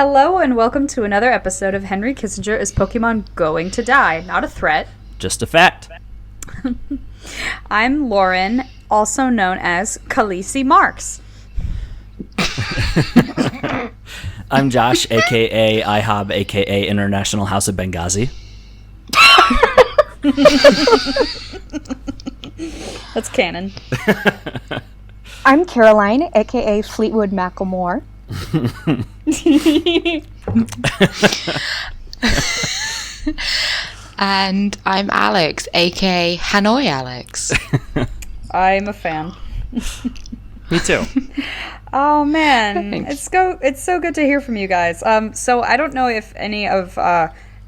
Hello and welcome to another episode of Henry Kissinger Is Pokemon Going to Die? Not a threat. Just a fact. I'm Lauren, also known as Khaleesi Marks. I'm Josh, a.k.a. IHOB, a.k.a. International House of Benghazi. That's canon. I'm Caroline, aka Fleetwood Macklemore. And I'm Alex, aka Hanoi Alex. I'm a fan. Me too. Oh man, Thanks. it's so good to hear from you guys. So I don't know if any of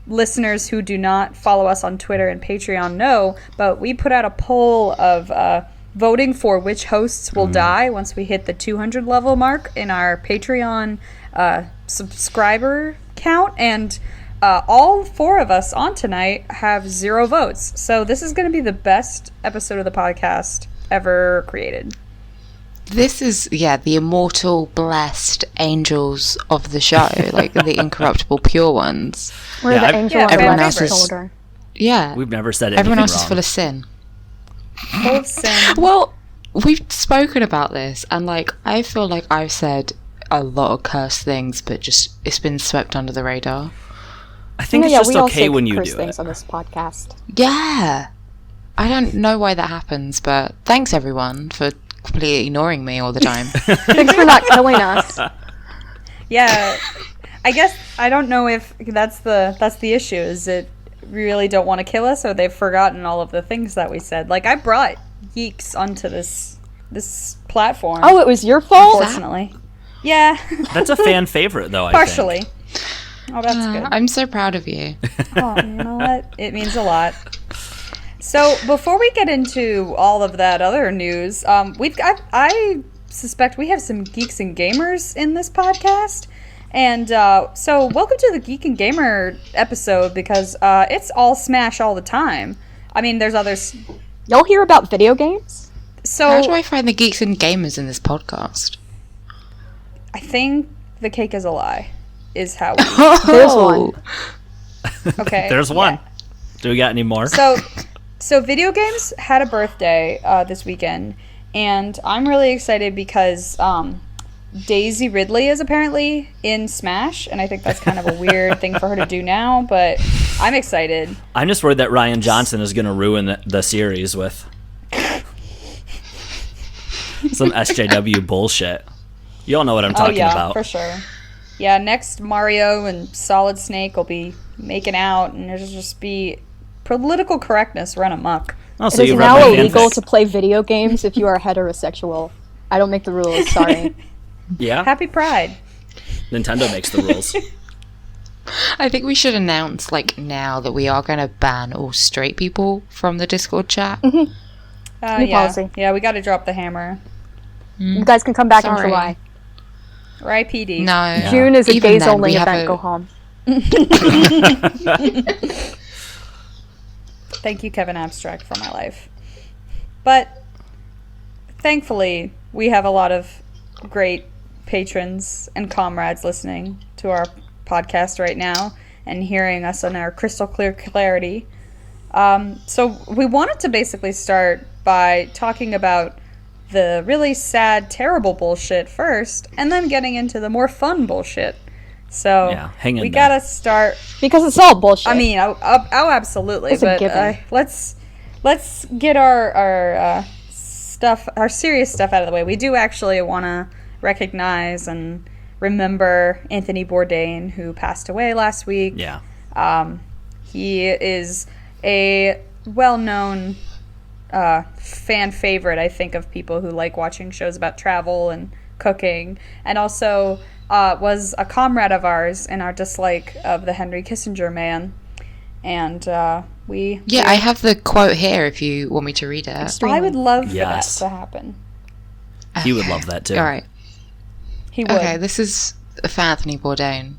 listeners who do not follow us on Twitter and Patreon know, but we put out a poll of voting for which hosts will die once we hit the 200 level mark in our Patreon subscriber count, and all four of us on tonight have 0 votes. So this is going to be the best episode of the podcast ever created. This is, the immortal, blessed angels of the show, like the incorruptible, pure ones. We're the angel on the everyone left else is- shoulder. Yeah. We've never said anything Everyone else wrong. is full of sin. Full of sin. Well, we've spoken about this, and I feel like I've said a lot of cursed things, but just it's been swept under the radar. I think it's just okay when you do things it. on this podcast. Yeah. I don't know why that happens, but thanks everyone for completely ignoring me all the time. Thanks for not killing us. Yeah, I guess I don't know if that's the issue. Is it really don't want to kill us, or they've forgotten all of the things that we said? Like, I brought geeks onto this platform. Oh, it was your fault? Unfortunately. Yeah. That's a fan favorite, though, I Partially. think. Oh, that's good. I'm so proud of you. Oh, you know what? It means a lot. So before we get into all of that other news, I suspect we have some geeks and gamers in this podcast, and so welcome to the Geek and Gamer episode, because it's all Smash all the time. I mean, there's others. Y'all hear about video games? So How do I find the geeks and gamers in this podcast? I think the cake is a lie. Is how There's one. okay. There's one. Yeah. Do we got any more? So video games had a birthday this weekend, and I'm really excited because Daisy Ridley is apparently in Smash, and I think that's kind of a weird thing for her to do now, but I'm excited. I'm just worried that Ryan Johnson is going to ruin the series with some SJW bullshit. You all know what I'm talking about. For sure. Yeah, next Mario and Solid Snake will be making out, and there'll just be political correctness run amok. Oh, It so is you read now my illegal fanfic. to play video games if you are heterosexual. I don't make the rules, sorry. Yeah? Happy Pride. Nintendo makes the rules. I think we should announce, now that we are going to ban all straight people from the Discord chat. New Yeah. policy. Yeah, we got to drop the hammer. You guys can come back in Sorry. July. Or IPD. No. June is a Even gays then, only we have event. a- Go home. Thank you, Kevin Abstract, for my life. But thankfully, we have a lot of great patrons and comrades listening to our podcast right now and hearing us on our crystal clear clarity. So we wanted to basically start by talking about the really sad, terrible bullshit first, and then getting into the more fun bullshit. So Yeah, hang in we there. gotta start. Because it's all bullshit. I mean, oh, absolutely, It's a but given. let's get our stuff, our serious stuff out of the way. We do actually want to recognize and remember Anthony Bourdain, who passed away last week. Yeah. He is a well-known fan favorite, I think, of people who like watching shows about travel and cooking, and also was a comrade of ours in our dislike of the Henry Kissinger man. And I have the quote here if you want me to read it. I would love for Yes. that to happen. He would love that, too. All right. He would. Okay, this is for Anthony Bourdain.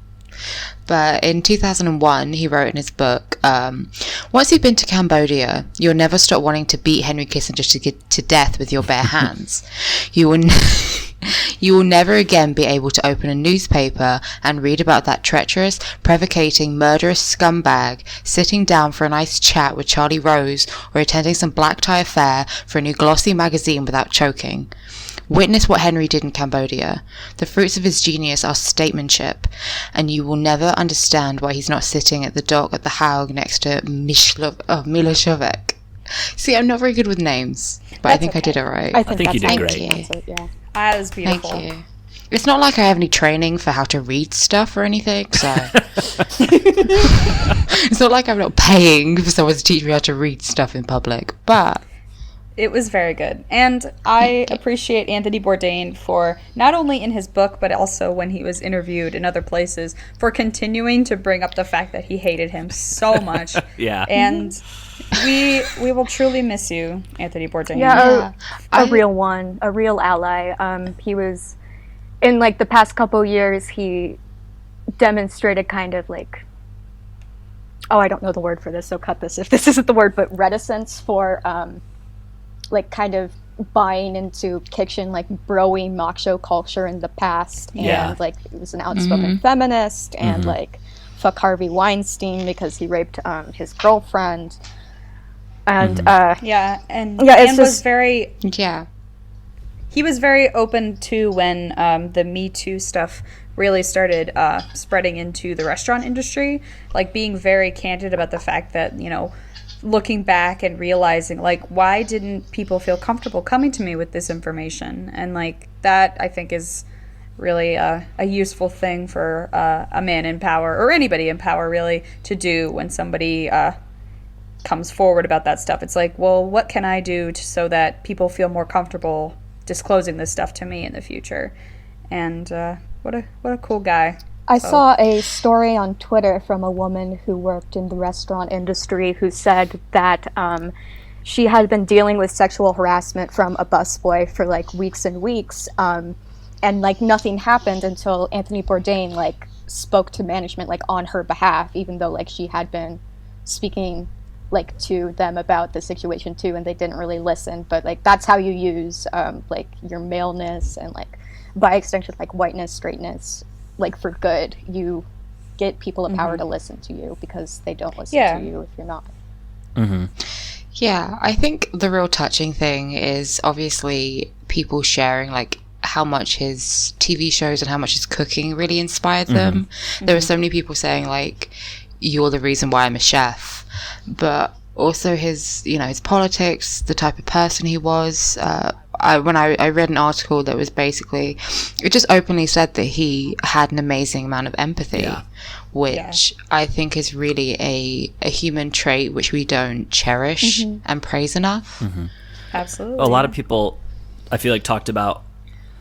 But in 2001, he wrote in his book, once you've been to Cambodia, you'll never stop wanting to beat Henry Kissinger to death with your bare hands. You will never again be able to open a newspaper and read about that treacherous, prevaricating, murderous scumbag sitting down for a nice chat with Charlie Rose or attending some black tie affair for a new glossy magazine without choking. Witness what Henry did in Cambodia. The fruits of his genius are statesmanship, and you will never understand why he's not sitting at the dock at the Hague next to Milošević. See, I'm not very good with names, but I think I did it right. I think you did that's great. it, yeah. That was beautiful. Thank you. It's not like I have any training for how to read stuff or anything, so... It's not like I'm not paying for someone to teach me how to read stuff in public, but... It was very good. And I appreciate Anthony Bourdain for, not only in his book, but also when he was interviewed in other places, for continuing to bring up the fact that he hated him so much. Yeah. And we will truly miss you, Anthony Bourdain. Yeah, a real one, a real ally. He was, in like the past couple years, he demonstrated kind of like, I don't know the word for this, so cut this if this isn't the word, but reticence for... like kind of buying into kitchen like broy macho culture in the past, and like he was an outspoken feminist, and like fuck Harvey Weinstein because he raped his girlfriend, and and was very he was very open to when the Me Too stuff really started spreading into the restaurant industry, like being very candid about the fact that, you know, looking back and realizing, like, why didn't people feel comfortable coming to me with this information? And, like, that, I think, is really a useful thing for a man in power, or anybody in power, really, to do when somebody comes forward about that stuff. It's like, well, what can I do so that people feel more comfortable disclosing this stuff to me in the future? And what a cool guy. I saw a story on Twitter from a woman who worked in the restaurant industry who said that she had been dealing with sexual harassment from a busboy for like weeks and weeks, and like nothing happened until Anthony Bourdain like spoke to management like on her behalf, even though like she had been speaking like to them about the situation too, and they didn't really listen. But like that's how you use like your maleness and like by extension like whiteness, straightness, like for good. You get people of power to listen to you because they don't listen to you if you're not. Yeah, I think the real touching thing is obviously people sharing like how much his TV shows and how much his cooking really inspired them. There were so many people saying like, you're the reason why I'm a chef, but also his, you know, his politics, the type of person he was. When I read an article that was basically, it just openly said that he had an amazing amount of empathy, which I think is really a human trait which we don't cherish and praise enough. Absolutely. A lot of people, I feel like, talked about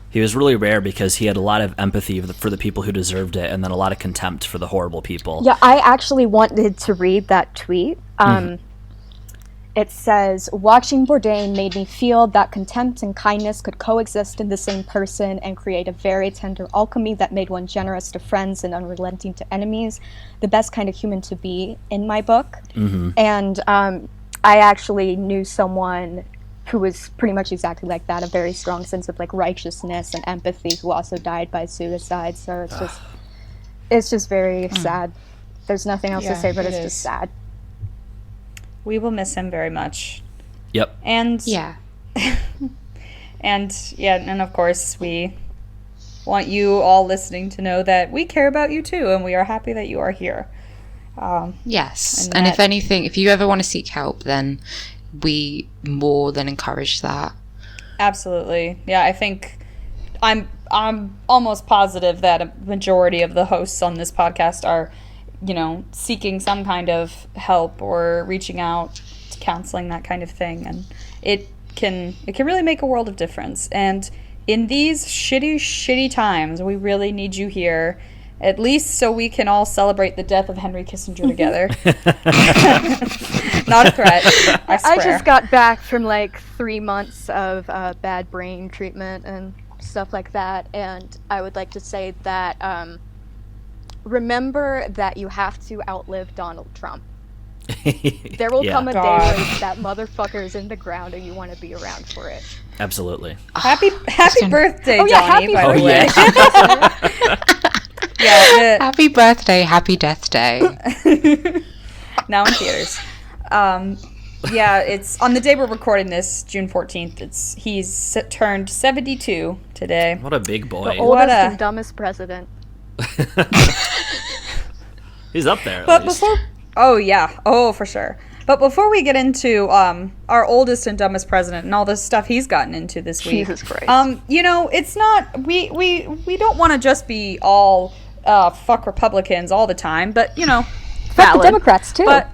he was really rare because he had a lot of empathy for the people who deserved it, and then a lot of contempt for the horrible people. Yeah, I actually wanted to read that tweet. It says, watching Bourdain made me feel that contempt and kindness could coexist in the same person and create a very tender alchemy that made one generous to friends and unrelenting to enemies, the best kind of human to be, in my book. And I actually knew someone who was pretty much exactly like that, a very strong sense of like righteousness and empathy, who also died by suicide. So it's just very sad. There's nothing else to say, but it's just sad. We will miss him very much. Yep. And and of course we want you all listening to know that we care about you too, and we are happy that you are here. Yes, and if anything, if you ever want to seek help, then we more than encourage that. Absolutely. Yeah, I think I'm almost positive that a majority of the hosts on this podcast are, you know, seeking some kind of help or reaching out to counseling, that kind of thing. And it can really make a world of difference. And in these shitty times, we really need you here, at least so we can all celebrate the death of Henry Kissinger together. Not a threat, I swear. I just got back from like 3 months of bad brain treatment and stuff like that. And I would like to say that remember that you have to outlive Donald Trump. There will come a day God. where that motherfucker is in the ground and you want to be around for it. Absolutely. Happy birthday, Oh, yeah, Donnie, happy by the way. Happy birthday, happy death day. Now in theaters. Yeah, it's on the day we're recording this, June 14th. He's turned 72 today. What a big boy. The oldest and dumbest president. He's up there. But before, for sure. But before we get into our oldest and dumbest president and all the stuff he's gotten into this week, Jesus Christ. it's not we don't want to just be all fuck Republicans all the time, but Fuck the Democrats too. But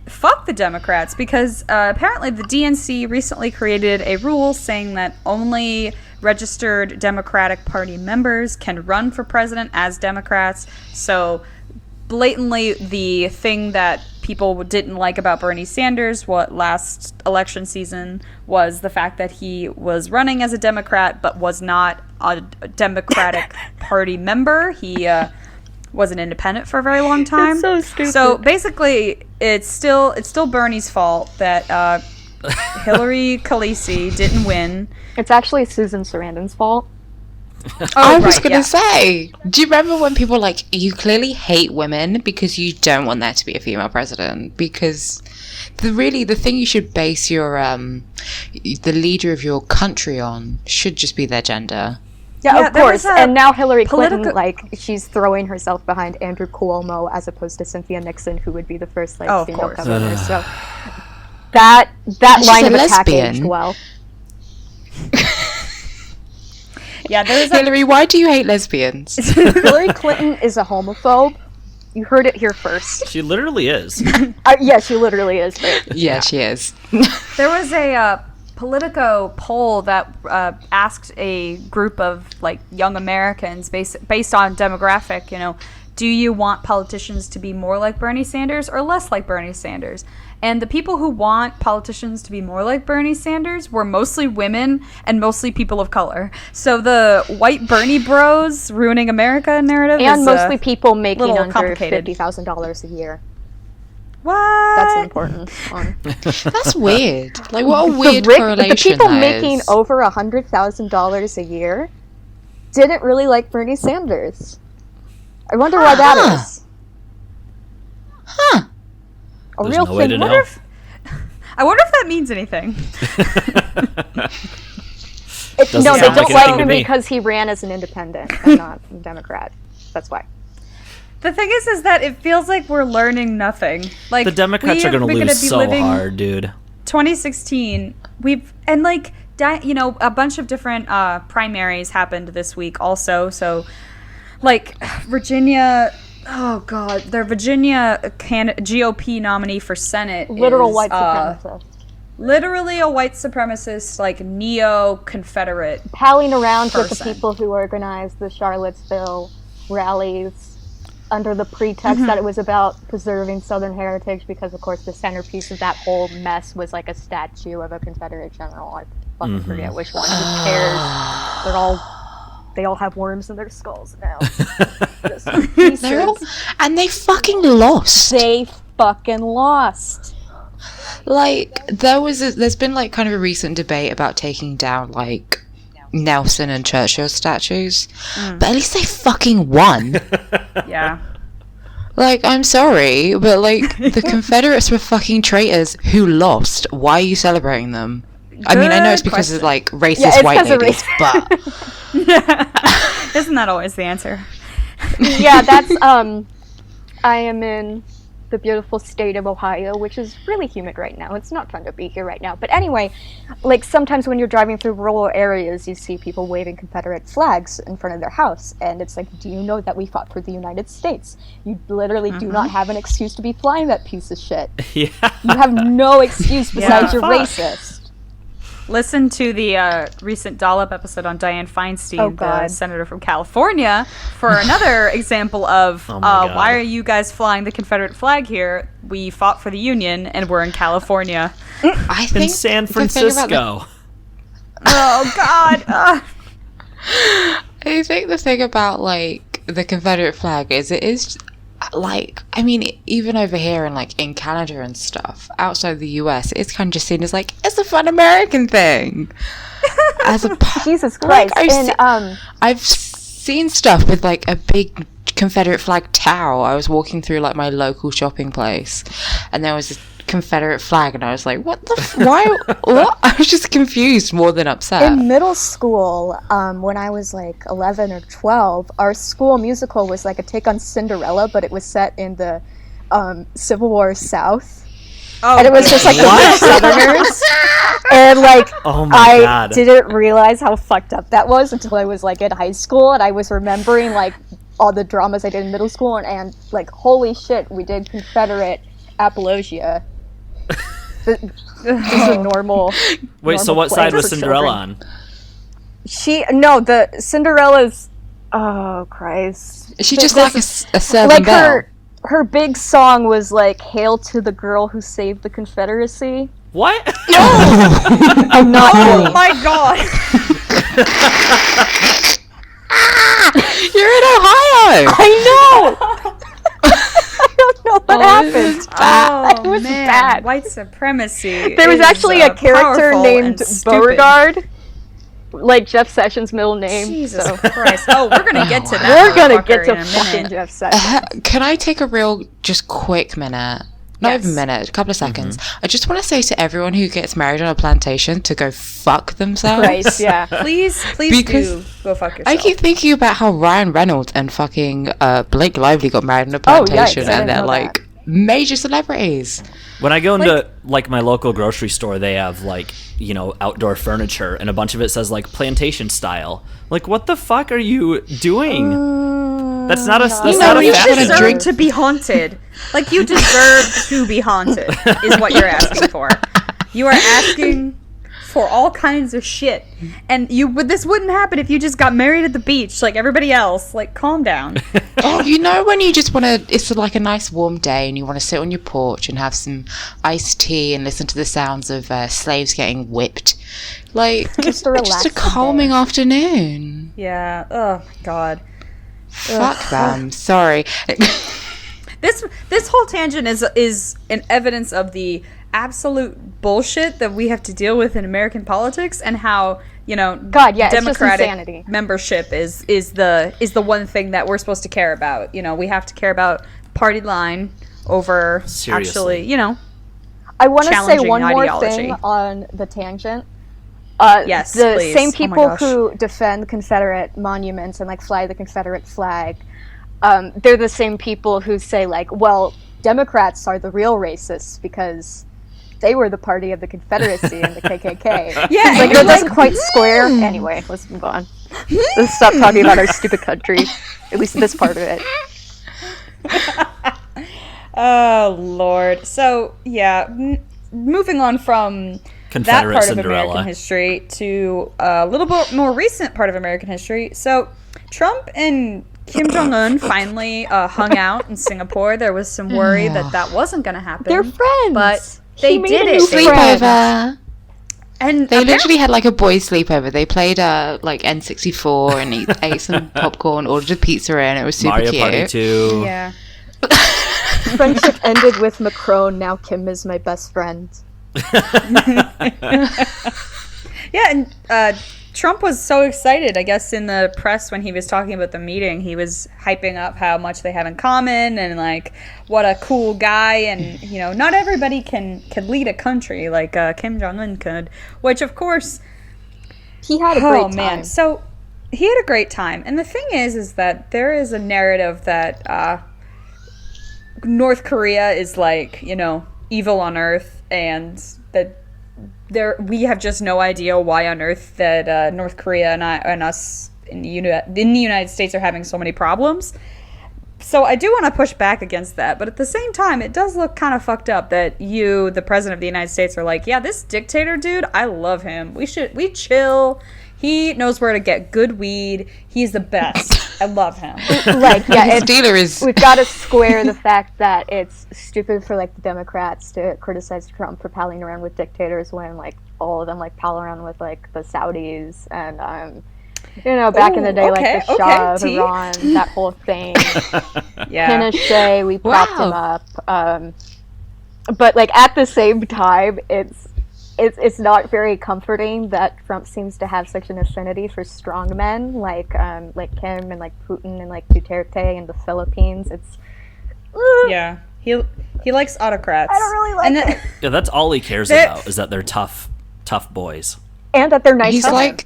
fuck the Democrats, because apparently the DNC recently created a rule saying that only registered Democratic Party members can run for president as Democrats. So blatantly, the thing that people didn't like about Bernie Sanders last election season was the fact that he was running as a Democrat but was not a Democratic Party member. He was an independent for a very long time. It's so stupid. So basically, it's still Bernie's fault that Hillary Khaleesi didn't win. It's actually Susan Sarandon's fault. I was going to say, do you remember when people were like, you clearly hate women because you don't want there to be a female president? Because the thing you should base your, the leader of your country on should just be their gender. Yeah, of course. And now Hillary Clinton, she's throwing herself behind Andrew Cuomo as opposed to Cynthia Nixon, who would be the first female governor. So that line of attack aged well. Yeah, there's Hillary, why do you hate lesbians? Hillary Clinton is a homophobe. You heard it here first. She literally is. Yeah, she literally is. But, yeah, she is. There was a Politico poll that asked a group of young Americans based on demographic, do you want politicians to be more like Bernie Sanders or less like Bernie Sanders? And the people who want politicians to be more like Bernie Sanders were mostly women and mostly people of color. So the white Bernie bros ruining America narrative is mostly people making under $50,000 a year. What? That's an important one. That's weird. What a weird correlation the people that making is. over $100,000 a year didn't really like Bernie Sanders. I wonder why that is. Huh. A There's real no way thing. to know. I wonder if that means anything. No, they don't like him me. because he ran as an independent and not a Democrat. That's why. The thing is that it feels like we're learning nothing. The Democrats are going to lose so hard, dude. 2016, a bunch of different primaries happened this week also. So, Virginia, oh God, their Virginia GOP nominee for Senate Literal white supremacist. Literally a white supremacist, neo-Confederate palling around person. with the people who organized the Charlottesville rallies under the pretext that it was about preserving Southern heritage, because of course the centerpiece of that whole mess was a statue of a Confederate general. I fucking forget which one. Who cares? They all have worms in their skulls now. And they fucking lost. They fucking lost. There's been kind of a recent debate about taking down Nelson and Churchill statues, but at least they fucking won. Yeah. I'm sorry, but the Confederates were fucking traitors who lost. Why are you celebrating them? I mean, I know it's because of racist white ladies, but isn't that always the answer? Yeah, that's I am in the beautiful state of Ohio, which is really humid right now. It's not fun to be here right now. But anyway, sometimes when you're driving through rural areas, you see people waving Confederate flags in front of their house. And it's do you know that we fought for the United States? You literally do not have an excuse to be flying that piece of shit. Yeah. You have no excuse besides you're racist. Listen to the recent Dollop episode on Dianne Feinstein, the senator from California, for another example of why are you guys flying the Confederate flag here? We fought for the Union, and we're in California. I think in San Francisco. Oh, God. I think the thing about the Confederate flag is, it is like, I mean, even over here and like in Canada and stuff, outside the US, it's kind of just seen as like, it's a fun American thing. As a Jesus Christ. I've seen stuff with like a big Confederate flag towel. I was walking through like my local shopping place, and there was a Confederate flag, and I was like, what the why what? I was just confused more than upset. In middle school, when I was like 11 or 12, our school musical was like a take on Cinderella, but it was set in the Civil War South. Oh, and it was just like the rich Southerners. And like, I didn't realize how fucked up that was until I was like in high school, and I was remembering like all the dramas I did in middle school, and like, holy shit, we did Confederate apologia. Just a normal. Wait, so what side was Cinderella on? The Cinderella's. Oh Christ! Is she just like a serving bell? Her big song was like "Hail to the Girl Who Saved the Confederacy." What? No, I'm not kidding. Oh my god! You're in Ohio. I know. I don't know what happened. It was bad. White supremacy. There was actually a character named Beauregard, like Jeff Sessions' middle name. Jesus Christ! Oh, we're gonna get to that. We're gonna get to fucking Jeff Sessions. Can I take a real, just quick minute? Not even a minute, a couple of seconds. I just want to say to everyone who gets married on a plantation to go fuck themselves. Christ, yeah. Please Because do go fuck yourself. I keep thinking about how Ryan Reynolds and fucking Blake Lively got married on a plantation, and they're like major celebrities. When I go into like my local grocery store, they have like, you know, outdoor furniture, and a bunch of it says like plantation style. Like, what the fuck are you doing? That's not a. That's not a you fashion. deserve to be haunted. Like, you deserve to be haunted. Is what you're asking for. You are asking for all kinds of shit, and this wouldn't happen if you just got married at the beach like everybody else. Like, calm down. You know when you just want to, it's like a nice warm day and you want to sit on your porch and have some iced tea and listen to the sounds of slaves getting whipped, like just a calming afternoon. Yeah. Oh my god. Fuck them. Sorry. This whole tangent is an evidence of the absolute bullshit that we have to deal with in American politics, and how, you know, Democratic membership is the one thing that we're supposed to care about. You know, we have to care about party line over actually, you know. I want to say one more thing on the tangent. Yes, the please. same people who defend Confederate monuments and like fly the Confederate flag, they're the same people who say like, well, Democrats are the real racists because they were the party of the Confederacy and the KKK. Yeah, like that doesn't quite square. Anyway, let's move on. Let's stop talking about our stupid country, at least this part of it. Oh Lord. So yeah, moving on from that part of American history to a little bit more recent part of American history. So Trump and Kim Jong-un finally hung out in Singapore. There was some worry that wasn't going to happen. They're friends. But they did it. Sleepover. And they literally had like a boys' sleepover. They played like N64 and ate some popcorn, ordered a pizza, and it was super Mario cute. Party 2. Yeah. Friendship ended with Macron. Now Kim is my best friend. Yeah, and Trump was so excited, I guess, in the press when he was talking about the meeting. He was hyping up how much they have in common and, like, what a cool guy. And, you know, not everybody can lead a country like Kim Jong-un could, which, of course... He had a great time. Oh, man. So, he had a great time. And the thing is that there is a narrative that North Korea is, like, you know, evil on Earth, and that... we have just no idea why on earth that North Korea and us in the United States are having so many problems. So I do want to push back against that, but at the same time, it does look kind of fucked up that you, the president of the United States, are like, yeah, this dictator dude, I love him. We chill. He knows where to get good weed. He's the best. I love him. Like, yeah, his dealer is. We've got to square the fact that it's stupid for like the Democrats to criticize Trump for palling around with dictators when like all of them like pal around with like the Saudis and You know, back in the day, okay, like the Shah of T. Iran, that whole thing. Yeah. Pinochet, we propped Wow. him up. But like at the same time, it's not very comforting that Trump seems to have such an affinity for strong men like Kim and like Putin and like Duterte in the Philippines. It's Yeah. He likes autocrats. I don't really like and it. Yeah, that's all he cares They're- about is that they're tough boys. And that they're nice. He's to him. like,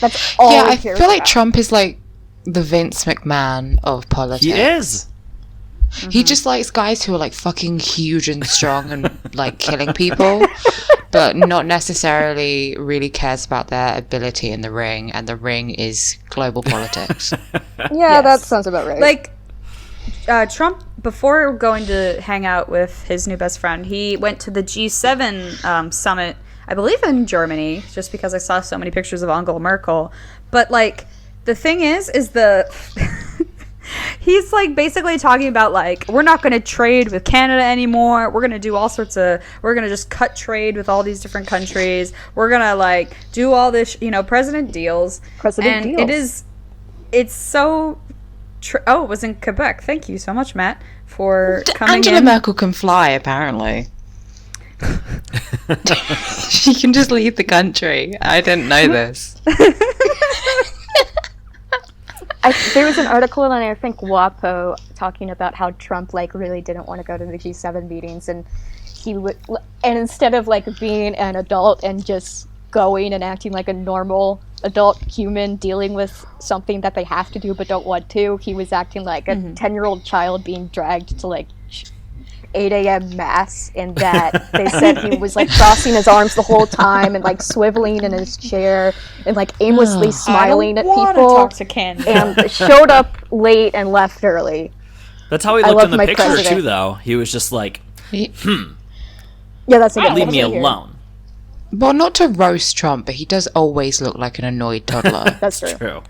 That's all. yeah, he I cares feel like about. Trump is like the Vince McMahon of politics. He is. He just likes guys who are like fucking huge and strong and like killing people, but not necessarily really cares about their ability in the ring, and the ring is global politics. Yeah, that sounds about right. Like, Trump, before going to hang out with his new best friend, he went to the G7 summit, I believe in Germany, just because I saw so many pictures of Angela Merkel. But, like, the thing is he's, like, basically talking about, like, we're not going to trade with Canada anymore. We're going to do all sorts of, we're going to just cut trade with all these different countries. We're going to, like, do all this, president deals. It's so... it was in Quebec. Thank you so much, Matt, for coming Angela in. Merkel can fly, apparently. She can just leave the country. I didn't know this. There was an article in, I think, WAPO talking about how Trump like really didn't want to go to the G7 meetings, and instead of like being an adult and just going and acting like a normal adult human dealing with something that they have to do but don't want to, he was acting like a 10-year-old child being dragged to like 8 a.m. mass, and that they said he was like crossing his arms the whole time and like swiveling in his chair and like aimlessly smiling at I don't people, talk to Ken. and showed up late and left early. That's how he I looked love in the my picture president. too, though. He was just like, Yeah, that's a good leave me one. alone. Well, not to roast Trump, but he does always look like an annoyed toddler. That's true. True.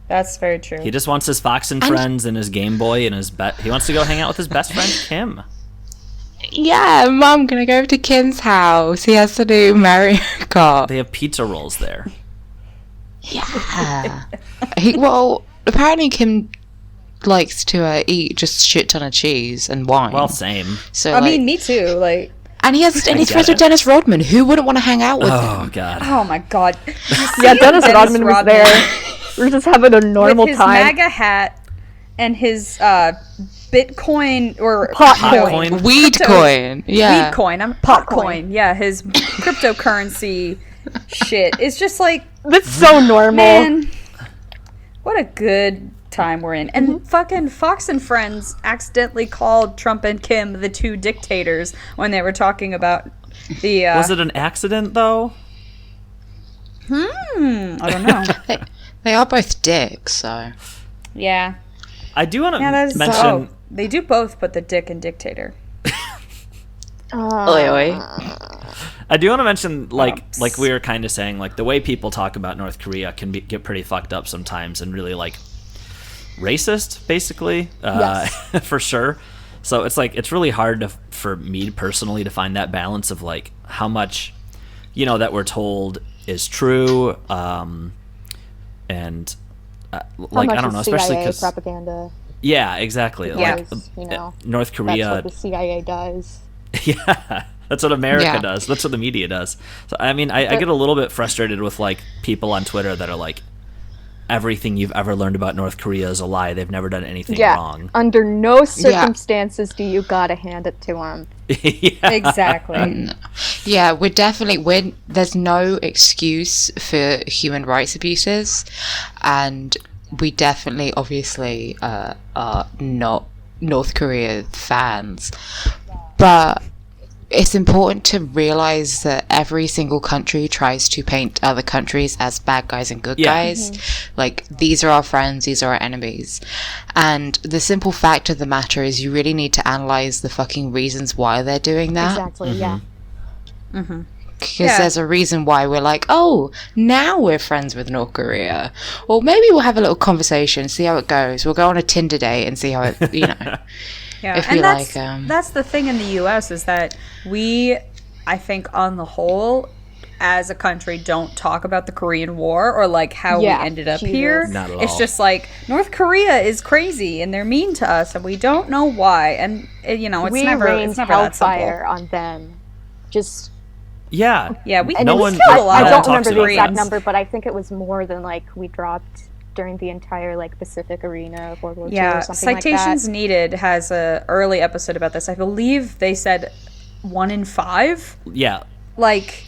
That's very true. He just wants his Fox and Friends and his Game Boy and he wants to go hang out with his best friend Kim. Yeah, Mum, can I go over to Kim's house? He has to do Mario Kart. They have pizza rolls there. Yeah. Apparently Kim likes to eat just shit ton of cheese and wine. Well, same. So I mean, me too. Like, and he's friends get with it. Dennis Rodman. Who wouldn't want to hang out with him? Oh god. oh my god. Yeah, Dennis Rodman was there. We're just having a normal with his time. MAGA hat and his Bitcoin or Potcoin. Weed Crypto- coin. Yeah. Weed coin. I'm Potcoin. Yeah, his cryptocurrency shit. It's just like, That's so normal. man, what a good time we're in. And fucking Fox and Friends accidentally called Trump and Kim the two dictators when they were talking about the. Was it an accident though? I don't know. They are both dicks, so. Yeah. I do want to Yeah, that is. mention. They do both put the dick in dictator. Oi, oi. I do want to mention, like we were kind of saying, like the way people talk about North Korea can get pretty fucked up sometimes and really like racist, basically, for sure. So it's like it's really hard for me personally to find that balance of like how much, that we're told is true, and like I don't know, especially because propaganda. yeah, exactly, Yeah. like North That's Korea. what the CIA does. Yeah, that's what America Yeah. does. That's what the media does. So I mean, I get a little bit frustrated with like people on Twitter that are like, everything you've ever learned about North Korea is a lie. They've never done anything wrong. Under no circumstances do you gotta hand it to them. Yeah. Exactly. Yeah, there's no excuse for human rights abuses, and we definitely, obviously, are not North Korea fans, but it's important to realize that every single country tries to paint other countries as bad guys and good guys. Like, these are our friends, these are our enemies. And the simple fact of the matter is you really need to analyze the fucking reasons why they're doing that. Exactly, yeah. Because there's a reason why we're like, oh, now we're friends with North Korea. Or maybe we'll have a little conversation, see how it goes. We'll go on a Tinder date and see how it, Yeah, if we and like, that's the thing in the U.S. is that we, I think, on the whole, as a country don't talk about the Korean War or like how we ended up here. Not at It's all. just like North Korea is crazy and they're mean to us and we don't know why. And you know, we it's rained never that simple. hellfire on them. Just Yeah. Yeah, we and No it one- was killed a no lot I one of don't talks remember the about exact Koreans. number, but I think it was more than like we dropped during the entire like Pacific arena of World War II Yeah, or something Citations like that. Needed has a early episode about this. I believe they said 1 in 5. Yeah. Like,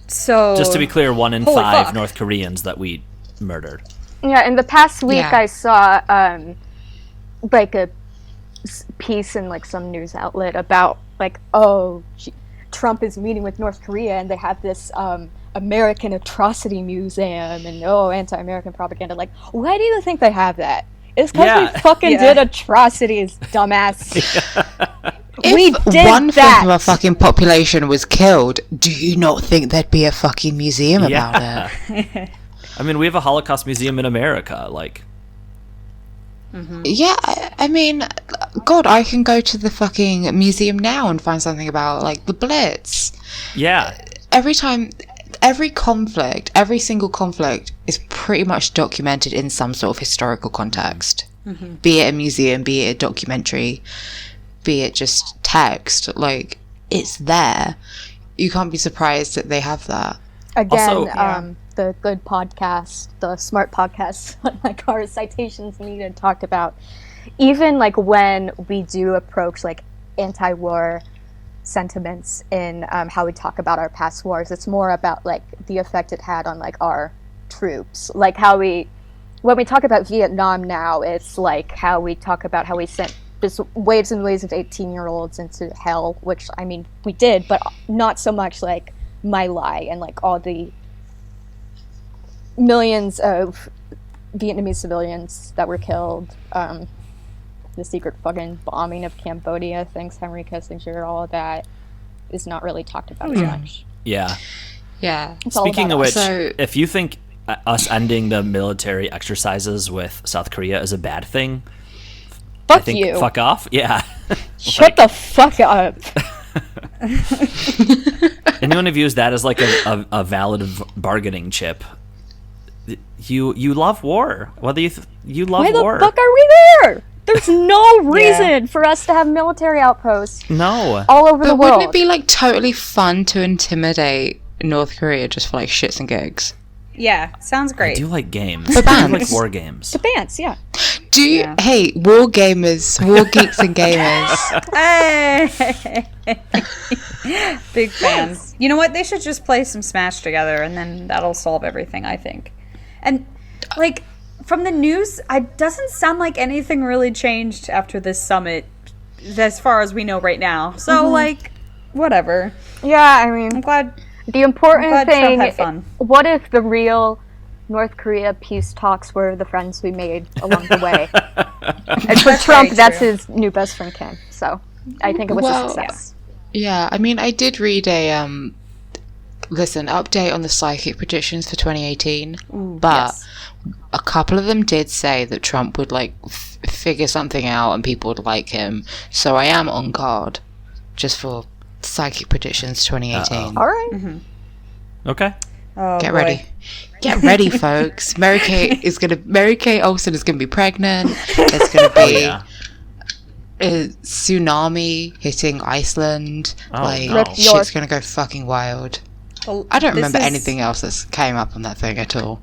so Just to be clear, 1 in Holy 5 fuck. North Koreans that we murdered. Yeah, in the past week Yeah. I saw like a piece in like some news outlet about like, Trump is meeting with North Korea and they have this American atrocity museum and anti-American propaganda. Like, why do you think they have that? It's because we fucking did atrocities, dumbass. We If did 1/5 that. of our fucking population was killed, do you not think there'd be a fucking museum about it? I mean, we have a Holocaust museum in America. Like, Yeah, I mean, God, I can go to the fucking museum now and find something about, like, the Blitz. yeah. Every single conflict is pretty much documented in some sort of historical context. Be it a museum, be it a documentary, be it just text. Like, it's there. You can't be surprised that they have that. Again, Also- the good podcast, the smart podcast, like our Citations Needed talked about, even like when we do approach like anti-war sentiments in how we talk about our past wars, it's more about like the effect it had on like our troops, like how when we talk about Vietnam now, it's like how we talk about how we sent just waves and waves of 18-year-olds into hell, which I mean we did, but not so much like My Lai and like all the millions of Vietnamese civilians that were killed, the secret fucking bombing of Cambodia, thanks Henry Kissinger, all of that is not really talked about as much. Yeah. Yeah. It's all Speaking about of which, us. So- if you think us ending the military exercises with South Korea is a bad thing, I Fuck think you. fuck off. Yeah. Shut the fuck up. Anyone who views that as like a valid bargaining chip, you love war. Whether you love Why the war. fuck are we there? There's no reason for us to have military outposts No. all over the But world. wouldn't it be, like, totally fun to intimidate North Korea just for, like, shits and gigs? Yeah, sounds I great. do like games. For I do like bands. war games. The bands, yeah. Do you... Yeah. Hey, war gamers, war geeks and gamers. Hey! Big fans. You know what? They should just play some Smash together and then that'll solve everything, I think. And, like, from the news, it doesn't sound like anything really changed after this summit, as far as we know right now. So, like, whatever. Yeah, I mean, I'm glad. the important glad Trump thing, had fun. what if the real North Korea peace talks were the friends we made along the way? And for Trump, very that's true. his new best friend Kim. So I think it was Well, a success. Yeah, I mean, I did read a, update on the psychic predictions for 2018, but yes. a couple of them did say that Trump would, like, figure something out and people would like him. So I am on guard just for psychic predictions 2018. All right. Okay. Oh, Get boy. ready. Get ready, folks. Mary Kate Olsen is gonna be pregnant. There's gonna be Yeah. a tsunami hitting Iceland. Oh, like no. shit's York. gonna go fucking wild. Well, I don't this remember is- anything else that came up on that thing at all.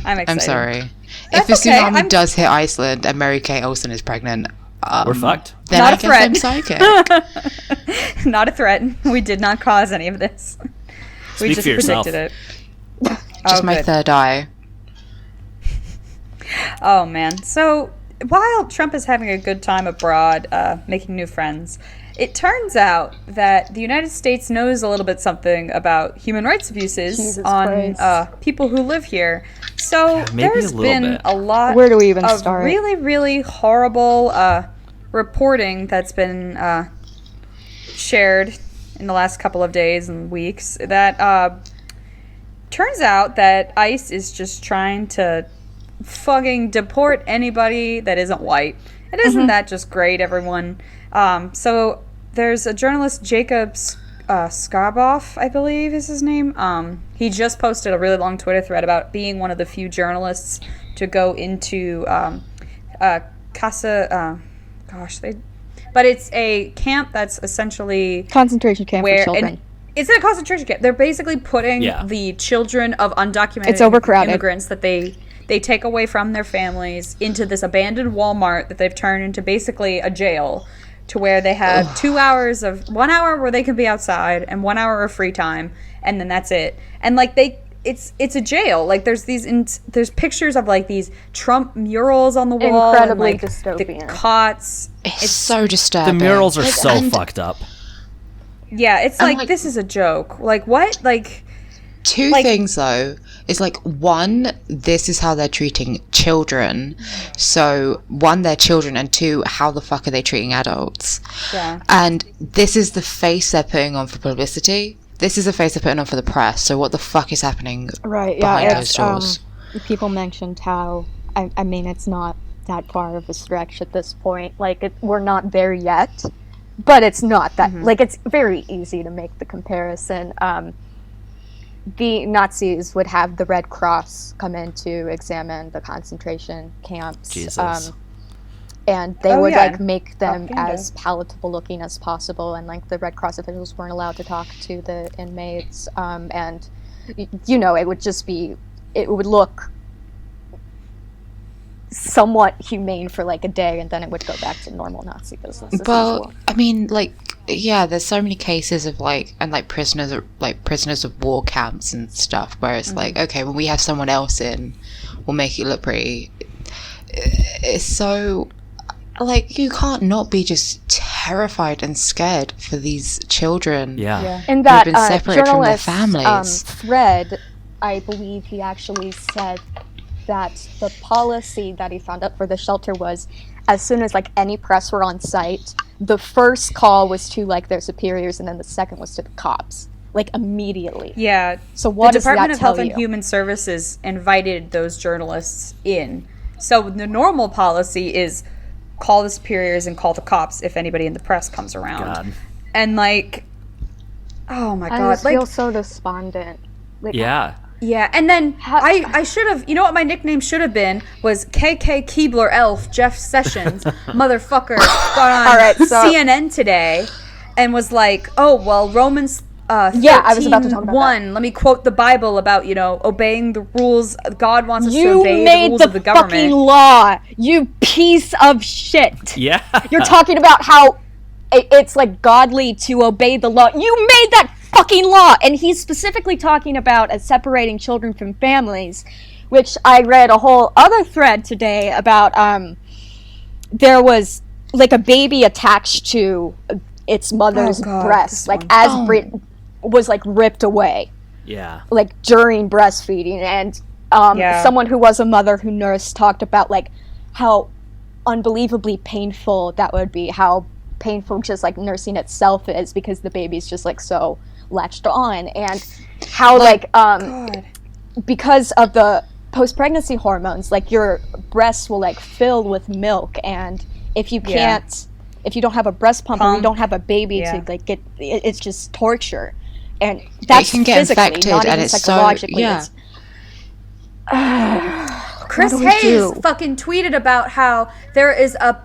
I'm excited. I'm sorry. That's If a okay, tsunami I'm- does hit Iceland and Mary Kate Olsen is pregnant, We're fucked. then Not I a guess I'm psychic. Not a threat. We did not cause any of this. We Speak just for yourself. predicted it. Just Oh, my good. third eye. Oh man. So while Trump is having a good time abroad, making new friends, it turns out that the United States knows a little bit something about human rights abuses Jesus on Christ. people who live here. So maybe there's a little been bit. a lot Where do we even of start? really, really horrible reporting that's been shared in the last couple of days and weeks that turns out that ICE is just trying to fucking deport anybody that isn't white. And isn't that just great, everyone? So there's a journalist, Jacob Skaboff, I believe is his name. He just posted a really long Twitter thread about being one of the few journalists to go into but it's a camp that's essentially Concentration camp for children. It's a concentration camp. They're basically putting the children of undocumented immigrants that they take away from their families into this abandoned Walmart that they've turned into basically a jail, to where they have 1 hour where they can be outside and 1 hour of free time, and then that's it. And like it's a jail. Like there's pictures of like these Trump murals on the wall, incredibly and, like, dystopian. the cots. It's so disturbing. The murals are so fucked up. Yeah, it's like this is a joke. Like what? Like two things though. It's like, one, this is how they're treating children. So, one, they're children, and two, how the fuck are they treating adults? Yeah. And this is the face they're putting on for publicity. This is the face they're putting on for the press. So what the fuck is happening behind those doors? People mentioned how, I mean, it's not that far of a stretch at this point. Like, we're not there yet, but it's not that, like, it's very easy to make the comparison. The Nazis would have the Red Cross come in to examine the concentration camps. Jesus. And they would like make them as palatable looking as possible, and like the Red Cross officials weren't allowed to talk to the inmates, and you know, it would look somewhat humane for like a day, and then it would go back to normal Nazi business. Well, I mean, like, yeah, there's so many cases of like, and like prisoners of war camps and stuff, where it's like, okay, when we have someone else in, we'll make it look pretty. It's so, like, you can't not be just terrified and scared for these children. Yeah. In that who've been separated from their families. Thread, I believe he actually said that the policy that he found out for the shelter was, as soon as like any press were on site, the first call was to like their superiors, and then the second was to the cops, like immediately. Yeah. So what the does that Department of tell Health you? and Human Services invited those journalists in. So the normal policy is call the superiors and call the cops if anybody in the press comes around. God. And like, oh my God, I just like, feel so despondent. Like, Yeah. yeah, and then I should have, you know what my nickname should have been, was KKKeebler Elf Jeff Sessions. Motherfucker got on CNN today and was like, oh, well, Romans 13, I was about to talk about 1, let me quote the Bible about, you know, obeying the rules. God wants us to You obey the made rules the of the government. fucking law, you piece of shit. Yeah. You're talking about how it's like godly to obey the law. You made that fucking law, and he's specifically talking about separating children from families, which I read a whole other thread today about. There was like a baby attached to its mother's breast, like was like ripped away, like during breastfeeding, and someone who was a mother who nursed talked about like how unbelievably painful that would be, how painful just like nursing itself is, because the baby's just like so latched on, and how because of the post-pregnancy hormones, like your breasts will like fill with milk, and if you can't, if you don't have a breast pump or you don't have a baby to like get, it's just torture, and that's it can get infected, not and even it's psychologically. Chris Hayes fucking tweeted about how there is a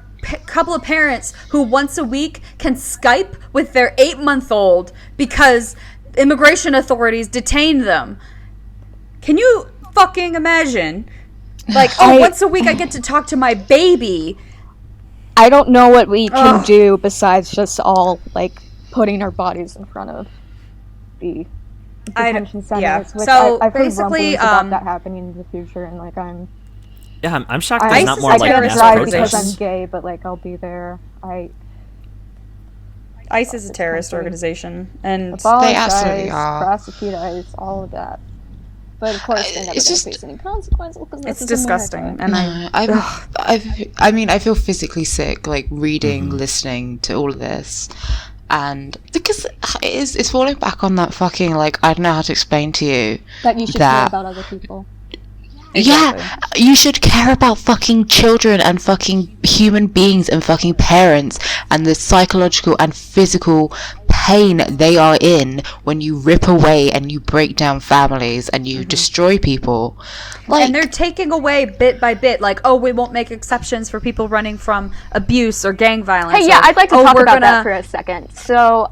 couple of parents who once a week can Skype with their 8-month-old because immigration authorities detained them. Can you fucking imagine? Like, once a week I get to talk to my baby. I don't know what we can do besides just all like putting our bodies in front of the detention centers. Which So I've heard basically, rumblings about that happening in the future, and like I'm shocked there's not more like I mass drive because protests. I'm gay, but like I'll be there. ICE is a terrorist organization, and they absolutely are. Prosecute ICE, all of that. But of course, they're never going to face any consequences because it's disgusting. And I mean, I feel physically sick, like reading, listening to all of this, and because it's falling back on that fucking, like, I don't know how to explain to you that you should care about other people. Exactly. Yeah, you should care about fucking children and fucking human beings and fucking parents and the psychological and physical pain they are in when you rip away and you break down families and you destroy people. And they're taking away bit by bit, like, oh, we won't make exceptions for people running from abuse or gang violence. Hey, yeah, I'd like to talk about that for a a second. So,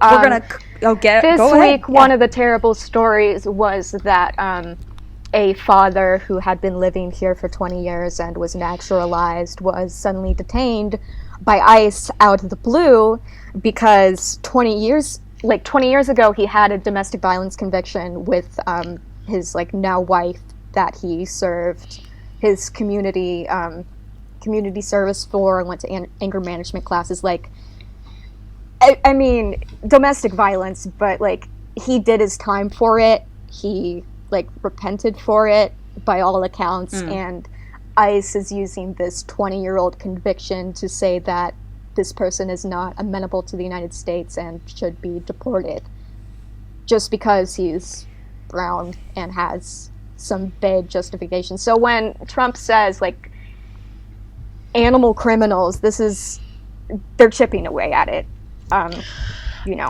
this week, one of the terrible stories was that a father who had been living here for 20 years and was naturalized was suddenly detained by ICE out of the blue because 20 years ago he had a domestic violence conviction with his now wife that he served his community service for and went to anger management classes. I mean, domestic violence, but he did his time for it. He repented for it by all accounts, and ICE is using this 20-year-old conviction to say that this person is not amenable to the United States and should be deported just because he's brown and has some vague justification. So when Trump says animal criminals, they're chipping away at it.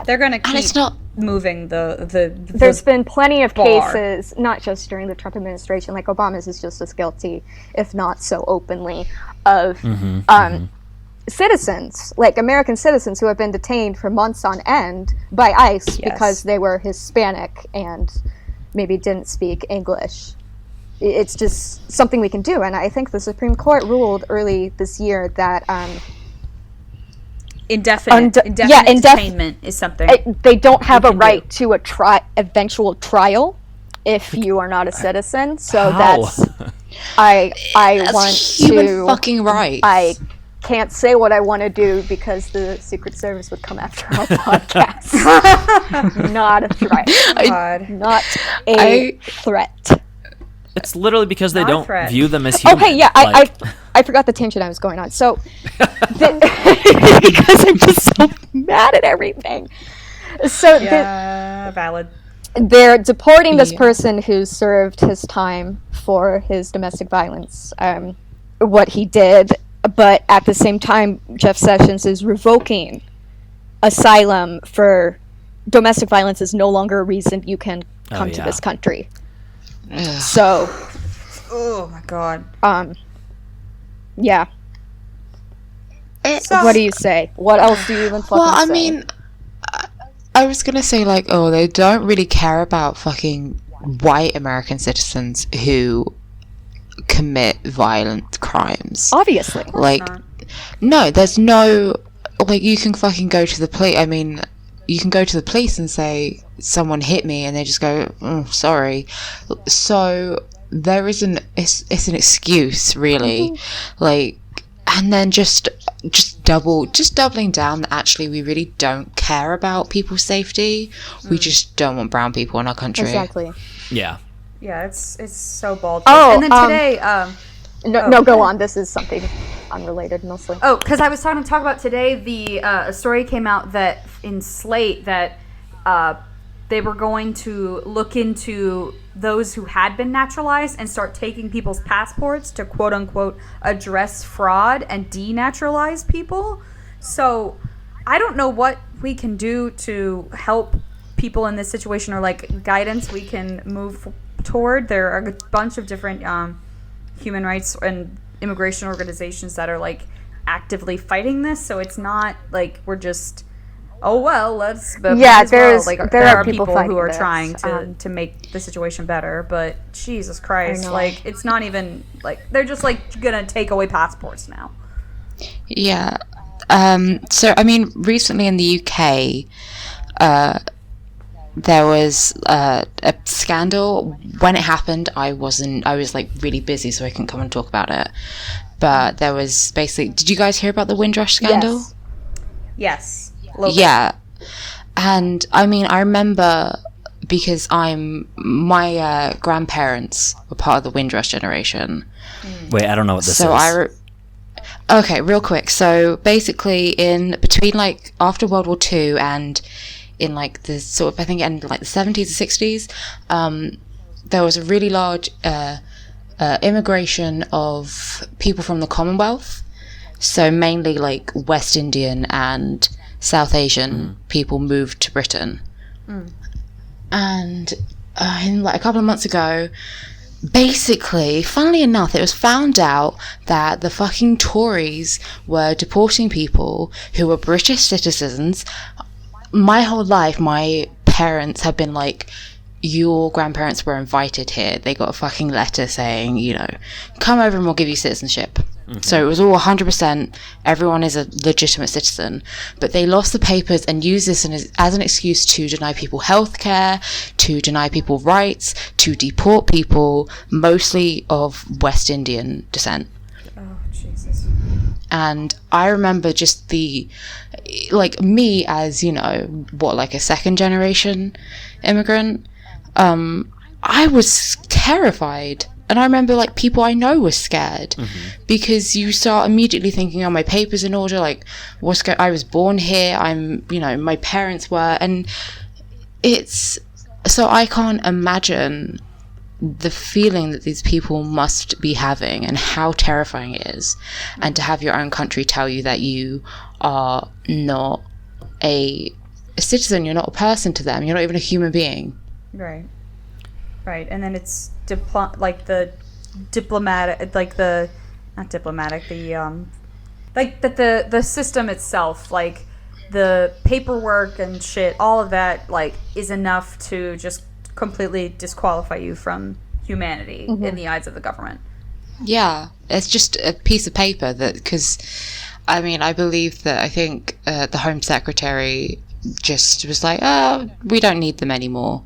They're going to keep moving There's been plenty of cases, not just during the Trump administration, Obama's is just as guilty, if not so openly, of citizens, American citizens who have been detained for months on end by ICE because they were Hispanic and maybe didn't speak English. It's just something we can do, and I think the Supreme Court ruled early this year that indefinite detainment is something they don't have a right to a eventual trial if you are not a citizen. So that's I want human fucking rights. I can't say what I want to do because the Secret Service would come after our podcast. Not a threat. Not a threat. It's literally because they don't view them as human. Okay, yeah, I forgot the tangent I was going on. So, because I'm just so mad at everything. So, valid. They're deporting this person who served his time for his domestic violence, what he did, but at the same time, Jeff Sessions is revoking asylum for domestic violence is no longer a reason you can come to this country. So, oh my god. Yeah. So, what do you say? What else do you even fucking say? Well, I mean, I was gonna say they don't really care about fucking white American citizens who commit violent crimes. Obviously. No, there's no you can fucking go to the police. I mean, you can go to the police and say someone hit me, and they just go, sorry. So there is it's an excuse, really. And then just doubling down that actually we really don't care about people's safety. We just don't want brown people in our country. Exactly. Yeah. Yeah, it's so bald. Oh, and then today, go on. This is something unrelated, mostly. Oh, because I was talking about today. A story came out that in Slate that they were going to look into those who had been naturalized and start taking people's passports to quote unquote address fraud and denaturalize people. So I don't know what we can do to help people in this situation or guidance we can move toward. There are a bunch of different human rights and immigration organizations that are actively fighting this, so it's not we're just let's there are people who are trying to make the situation better, but Jesus Christ, it's not even they're just gonna take away passports now. Yeah. So I mean, recently in the UK there was a scandal. When it happened, I was really busy, so I couldn't come and talk about it. But there was basically, did you guys hear about the Windrush scandal? Yes. Yeah. And I mean, I remember because my grandparents were part of the Windrush generation. Wait, I don't know what this is. Okay, real quick. So basically, in between after World War II and in the sort of, I think, in the 70s and 60s, there was a really large immigration of people from the Commonwealth, so mainly West Indian and South Asian people moved to Britain. And in like a couple of months ago, basically, funnily enough, it was found out that the fucking Tories were deporting people who were British citizens. My whole life, my parents have been like, your grandparents were invited here. They got a fucking letter saying, you know, come over and we'll give you citizenship. So it was all 100%, everyone is a legitimate citizen. But they lost the papers and used this as an excuse to deny people healthcare, to deny people rights, to deport people, mostly of West Indian descent. Oh, Jesus. And I remember just like me as, you know, like a second generation immigrant, I was terrified. And I remember, like, people I know were scared because you start immediately thinking, oh, my papers in order, like, I was born here, you know, my parents were, and so I can't imagine the feeling that these people must be having and how terrifying it is. And to have your own country tell you that you are not a citizen, you're not a person to them, you're not even a human being. Right. Right, and then it's not diplomatic, like the system itself, like the paperwork and shit, all of that, like, is enough to just completely disqualify you from humanity in the eyes of the government. Yeah, it's just a piece of paper because, I mean, I think the Home Secretary just was like, oh, we don't need them anymore.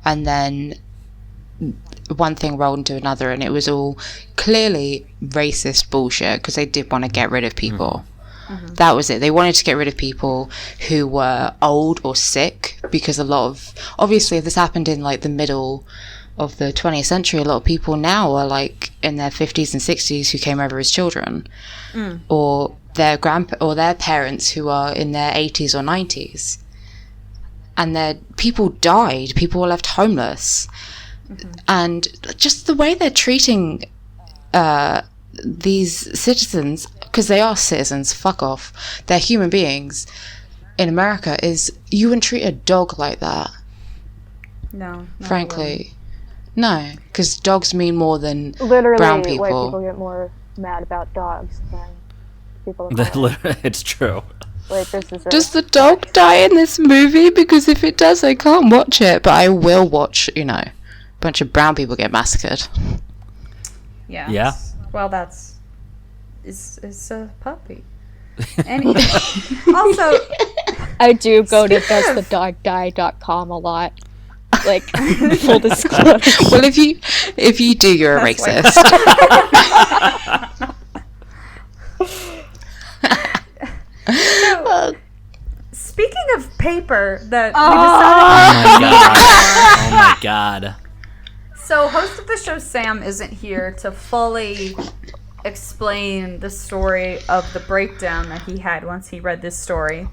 And then one thing rolled into another, and it was all clearly racist bullshit because they did want to get rid of people. That was it. They wanted to get rid of people who were old or sick, because obviously if this happened in like the middle of the 20th century, a lot of people now are like in their 50s and 60s who came over as children, or their parents who are in their 80s or 90s, and people died, people were left homeless. And just the way they're treating these citizens, because they are citizens, fuck off, they're human beings in America, is you wouldn't treat a dog like that. No. Frankly. No, because dogs mean more than Literally, brown people. white people get more mad about dogs than people of color. It's true. Like, Does the dog die in this movie? Because if it does, I can't watch it, but I will watch, you know, bunch of brown people get massacred. Yeah. Well, it's a puppy. Anyway, also, I do go to doesthedogdie.com a lot. Like, full disclosure. Well, if you do, you're a racist. So, speaking of paper that Oh my god. So, host of the show, Sam, isn't here to fully explain the story of the breakdown that he had once he read this story.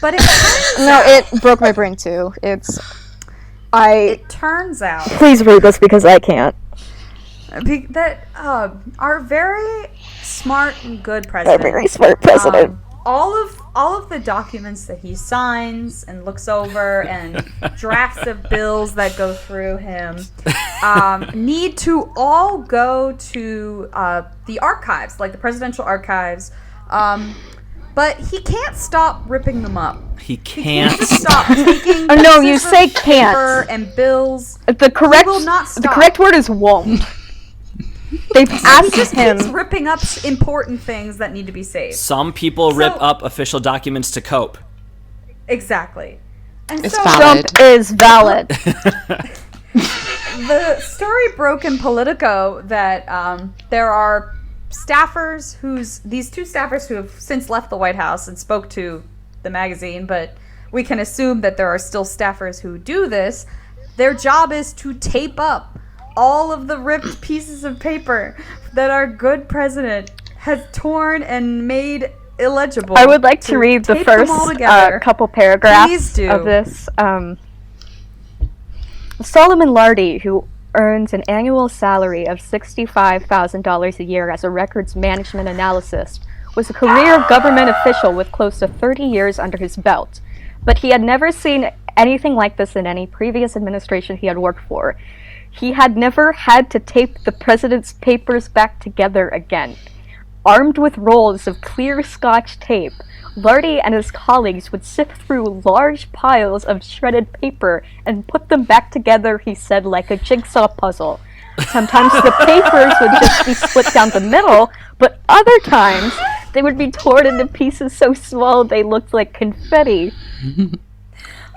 But it broke my brain too. It turns out... Please read this because I can't. That our very smart and good president... Very smart president. All of the documents that he signs and looks over and drafts of bills that go through him need to all go to the archives, like the presidential archives. But he can't stop ripping them up. He can't stop taking Oh no, you pieces say of can't. paper and bills. The correct will not the stop. correct word is won't. They've He asked just him. keeps ripping up important things that need to be saved. Some people rip up official documents to cope. Exactly. And It's so valid. Trump is valid. the story broke in Politico that there are staffers these two staffers who have since left the White House and spoke to the magazine, but we can assume that there are still staffers who do this. Their job is to tape up all of the ripped pieces of paper that our good president has torn and made illegible. I would like to read the tape them all first together. couple paragraphs Please do. of this. Solomon Lardy, who earns an annual salary of $65,000 a year as a records management analyst, was a career government official with close to 30 years under his belt. But he had never seen anything like this in any previous administration he had worked for. He had never had to tape the president's papers back together again. Armed with rolls of clear Scotch tape, Lardy and his colleagues would sift through large piles of shredded paper and put them back together, he said, like a jigsaw puzzle. Sometimes the papers would just be split down the middle, but other times they would be torn into pieces so small they looked like confetti.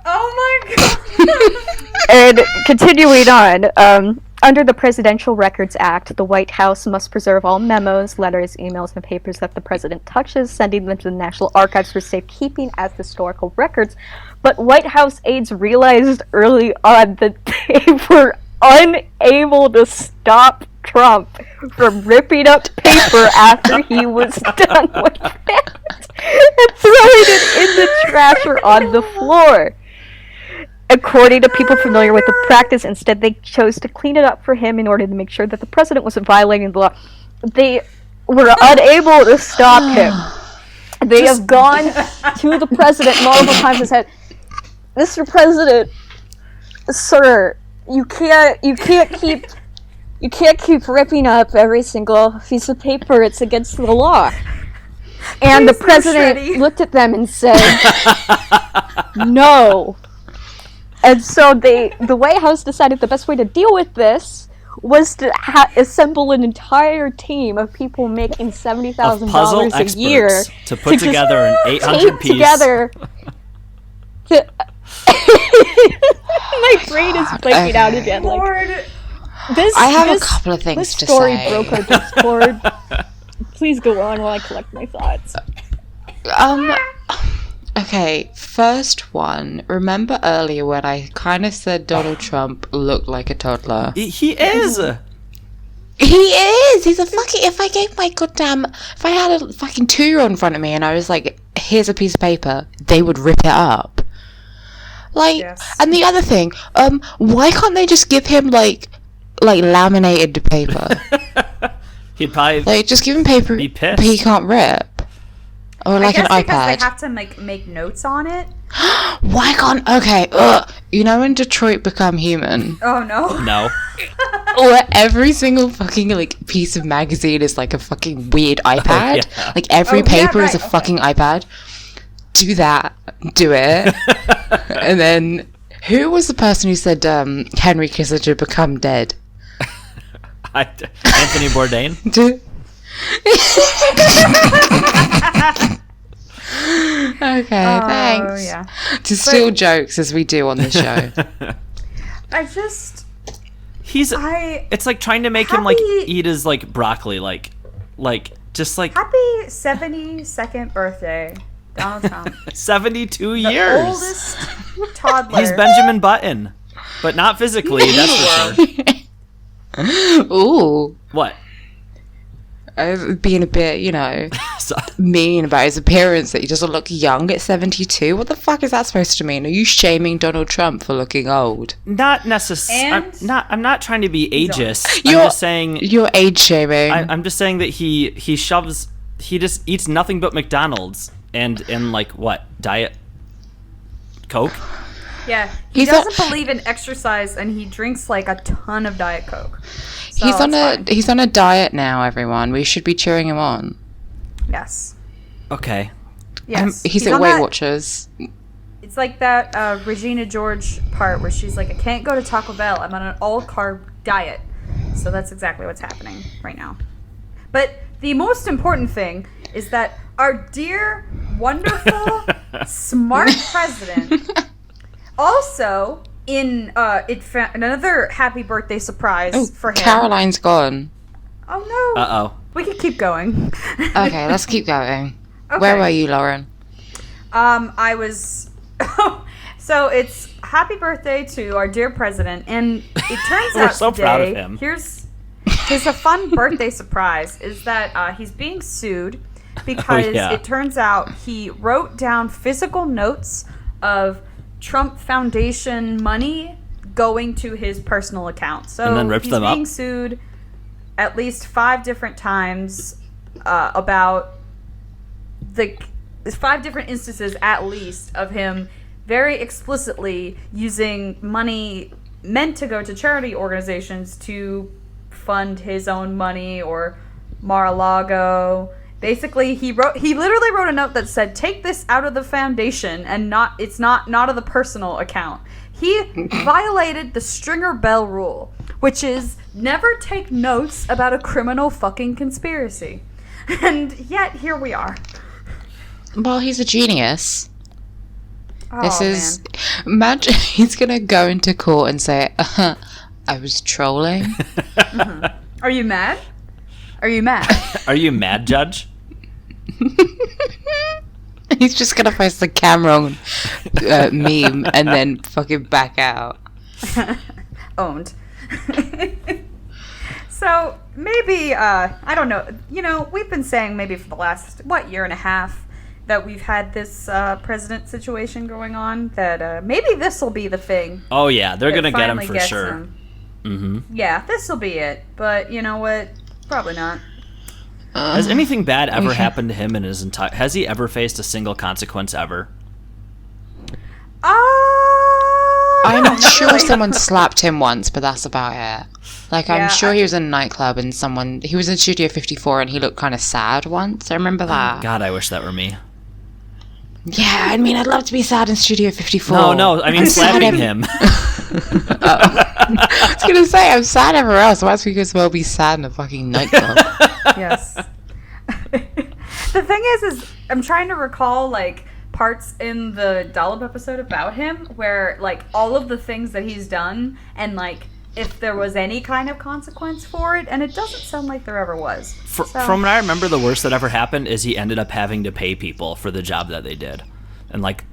Oh my god! And continuing on, under the Presidential Records Act, the White House must preserve all memos, letters, emails, and papers that the president touches, sending them to the National Archives for safekeeping as historical records. But White House aides realized early on that they were unable to stop Trump from ripping up paper after he was done with it and throwing it in the trash or on the floor. According to people familiar with the practice, instead they chose to clean it up for him in order to make sure that the president wasn't violating the law. They were unable to stop him. They have gone to the president multiple times and said, "Mr. President, sir, you can't keep ripping up every single piece of paper. It's against the law." And the president looked at them and said, "No." And so the White House decided the best way to deal with this was to assemble an entire team of people making $70,000 a year to put together an 800 piece. Together. My brain is blanking out again. Like, I have a couple of things to say. This story broke our Discord. Please go on while I collect my thoughts. Okay, first one. Remember earlier when I kind of said Donald Trump looked like a toddler? He is! He is! He's a fucking... If I had a fucking 2-year-old in front of me and I was like, here's a piece of paper, they would rip it up. Like, yes. And the other thing, why can't they just give him, like laminated paper? He'd probably... Like, just give him paper, be pissed. But he can't rip. Or like an iPad. Because they have to make notes on it. Why can't... Okay, you know when Detroit Become Human? Oh, no. No. Where every single fucking, like, piece of magazine is, like, a fucking weird iPad. Yeah. Like, every paper is a fucking iPad. Do that. Do it. And then... Who was the person who said Henry Kissinger become dead? Anthony Bourdain? Okay, thanks. Yeah. To steal jokes as we do on the show. It's like trying to make him like eat his like broccoli, like just like happy 72nd birthday, Donald Trump. 72 years. The oldest toddler. He's Benjamin Button, but not physically. That's for sure. Ooh. What? Being a bit, mean about his appearance, that he doesn't look young at 72. What the fuck is that supposed to mean? Are you shaming Donald Trump for looking old? Not necessarily. I'm not trying to be ageist. I'm just saying you're age shaming. I'm just saying that he just eats nothing but McDonald's and like what, Diet Coke. Yeah, he doesn't believe in exercise, and he drinks like a ton of Diet Coke. So he's on a diet now, everyone. We should be cheering him on. Yes. Okay. Yes. He's at Weight Watchers. It's like that Regina George part where she's like, I can't go to Taco Bell. I'm on an all-carb diet. So that's exactly what's happening right now. But the most important thing is that our dear, wonderful, smart president also... another happy birthday surprise for him. Caroline's gone. Oh no. Uh-oh. We could keep going. Okay, let's keep going. Okay. Where were you, Lauren? I was... So it's happy birthday to our dear president, and it turns out so today... proud of him. Here's a fun birthday surprise, is that he's being sued because it turns out he wrote down physical notes of Trump Foundation money going to his personal account. So and then ripped he's them being up. sued at least 5 different times about there's 5 different instances at least of him very explicitly using money meant to go to charity organizations to fund his own money or Mar-a-Lago. Basically, he literally wrote a note that said, "Take this out of the foundation and not of the personal account." He violated the Stringer Bell rule, which is never take notes about a criminal fucking conspiracy. And yet here we are. Well, he's a genius. Oh, This is... Imagine he's going to go into court and say, I was trolling. Are you mad? Are you mad? Are you mad, Judge? He's just going to post the Cameron meme and then fucking back out. Owned. So, maybe, I don't know. You know, we've been saying maybe for the last, year and a half that we've had this president situation going on, that maybe this will be the thing. Oh, yeah. They're going to get him finally for gets sure. him. Mm-hmm. Yeah, this will be it. But you know what? Probably not. Has anything bad ever happened to him in his entire... Has he ever faced a single consequence ever? I'm sure someone slapped him once, but that's about it. Like, I'm sure he was in a nightclub and he was in Studio 54 and he looked kind of sad once. I remember that. God, I wish that were me. Yeah, I mean, I'd love to be sad in Studio 54. No, I mean slapping him. I was going to say, I'm sad everywhere else. Why we as well be sad in a fucking nightclub? Yes. The thing is I'm trying to recall, like, parts in the Dollop episode about him where, like, all of the things that he's done and, like, if there was any kind of consequence for it, and it doesn't sound like there ever was. From what I remember, the worst that ever happened is he ended up having to pay people for the job that they did. And, like...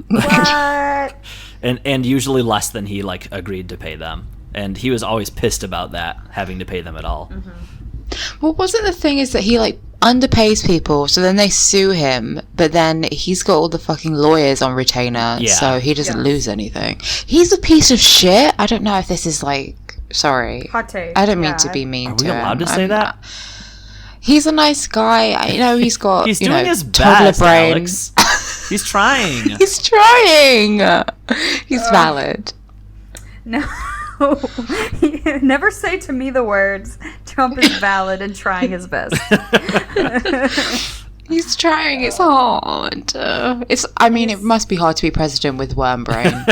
What? and usually less than he, like, agreed to pay them. And he was always pissed about that, having to pay them at all. Mm-hmm. Well, wasn't the thing is that he, like, underpays people, so then they sue him, but then he's got all the fucking lawyers on retainer, so he doesn't lose anything. He's a piece of shit. I don't know if this is, like, sorry. Hot take. I don't mean to be mean to him. Are we allowed to say that? He's a nice guy. I know he's got, he's you doing know, his toddler best, brain. Alex. He's trying. He's trying. He's valid. No. Never say to me the words, Trump is valid and trying his best. He's trying. It's hard. I mean, it must be hard to be president with worm brain.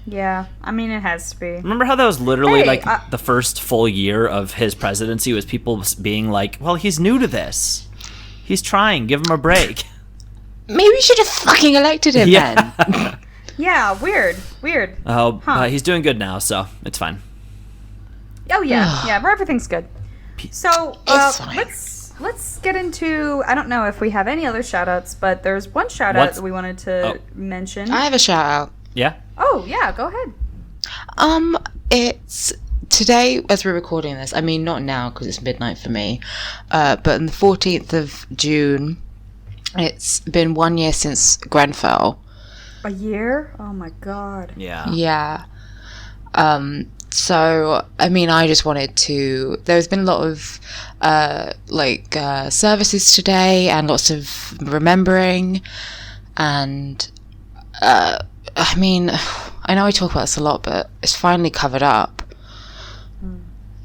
Yeah, I mean, it has to be. Remember how that was literally, the first full year of his presidency was people being like, well, he's new to this. He's trying. Give him a break. Maybe we should have fucking elected him then. Yeah, weird. Oh, he's doing good now, so it's fine. Oh, yeah, everything's good. So, It's fine. let's get into, I don't know if we have any other shout-outs, but there's one shout-out that we wanted to mention. I have a shout out. Yeah? Oh, yeah, go ahead. It's today as we're recording this. I mean, not now because it's midnight for me, but on the 14th of June, it's been 1 year since Grenfell. A year? Oh my god. Yeah. Yeah. So, I mean, I just wanted to... There's been a lot of, services today and lots of remembering. And, I mean, I know I talk about this a lot, but it's finally covered up.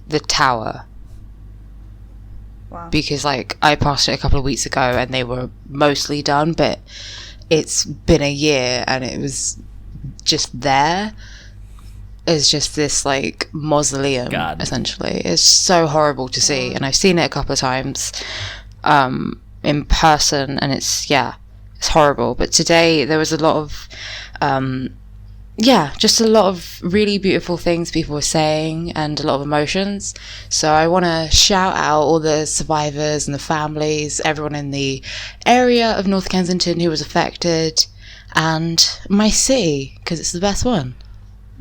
The tower. Wow. Because, like, I passed it a couple of weeks ago and they were mostly done, but it's been a year and it was just there. It's just this, like, mausoleum, essentially. It's so horrible to see, and I've seen it a couple of times in person, and it's horrible. But today there was a lot of, just a lot of really beautiful things people were saying, and a lot of emotions. So I want to shout out all the survivors and the families, everyone in the area of North Kensington who was affected, and my city, because it's the best one.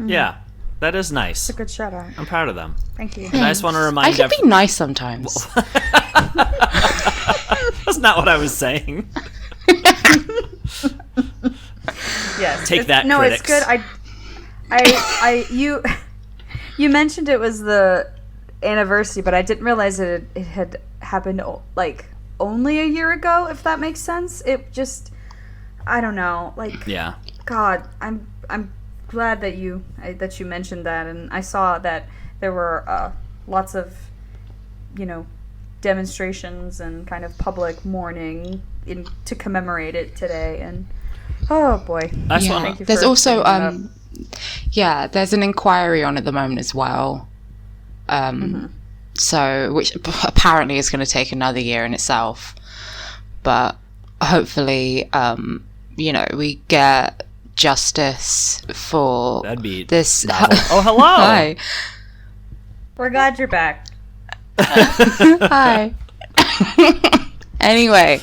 Yeah. That is nice. It's a good shout out. I'm proud of them. Thank you. And I just want to remind I can be nice sometimes. That's not what I was saying. Yes. Take that, no, critics. it's good. You mentioned it was the anniversary, but I didn't realize it had happened like only a year ago, if that makes sense. It just, I don't know, like, Yeah. God, I'm glad that you mentioned that, and I saw that there were lots of, demonstrations and kind of public mourning to commemorate it today, and oh boy. Thank you There's for also bringing it up. there's an inquiry on at the moment as well. So, which apparently is going to take another year in itself, but hopefully, we get justice for That'd be this. novel. Oh, hello. Hi. We're glad you're back. Hi. Anyway,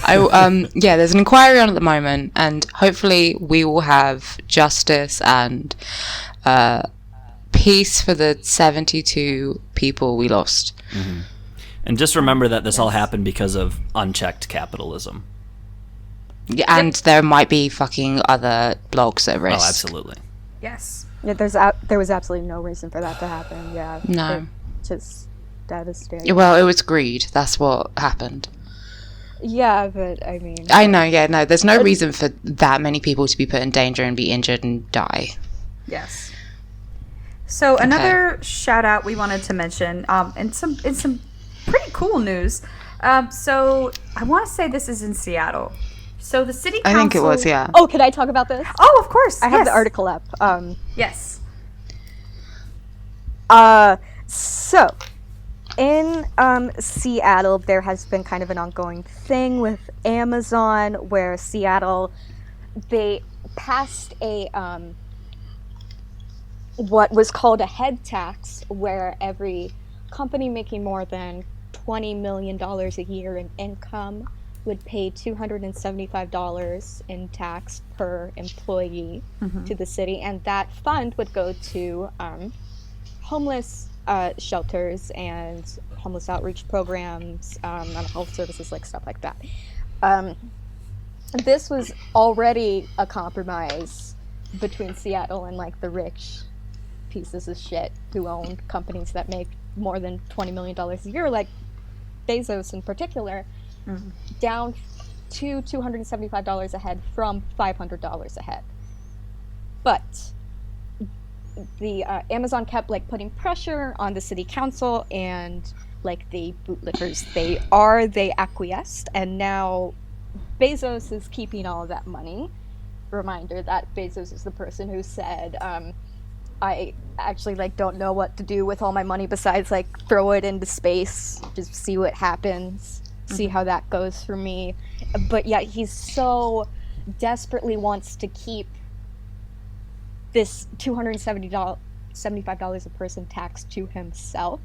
there's an inquiry on at the moment, and hopefully we will have justice and peace for the 72 people we lost. Mm-hmm. And just remember that this all happened because of unchecked capitalism. Yeah, and there might be fucking other blogs at risk. Oh, absolutely. Yes. Yeah, there was absolutely no reason for that to happen. Yeah. No. It's just devastating. Well, it was greed. That's what happened. Yeah, but I mean... I know, no. There's no reason for that many people to be put in danger and be injured and die. Yes. So another shout out we wanted to mention, and some pretty cool news. So I want to say this is in Seattle. So the city council... I think it was, yeah. Oh, can I talk about this? Oh, of course. I have the article up. Yes. So, in Seattle, there has been kind of an ongoing thing with Amazon where Seattle, they passed a what was called a head tax, where every company making more than $20 million a year in income would pay $275 in tax per employee to the city, and that fund would go to homeless shelters and homeless outreach programs, mental health services, like stuff like that. This was already a compromise between Seattle and like the rich pieces of shit who own companies that make more than $20 million a year, like Bezos in particular, down to $275 a head from $500 a head. But the Amazon kept like putting pressure on the city council, and like the bootlickers they acquiesced, and now Bezos is keeping all of that money. Reminder that Bezos is the person who said, I actually like don't know what to do with all my money besides like throw it into space, just see what happens, see how that goes for me. But yeah, he's so desperately wants to keep this $275 a person tax to himself,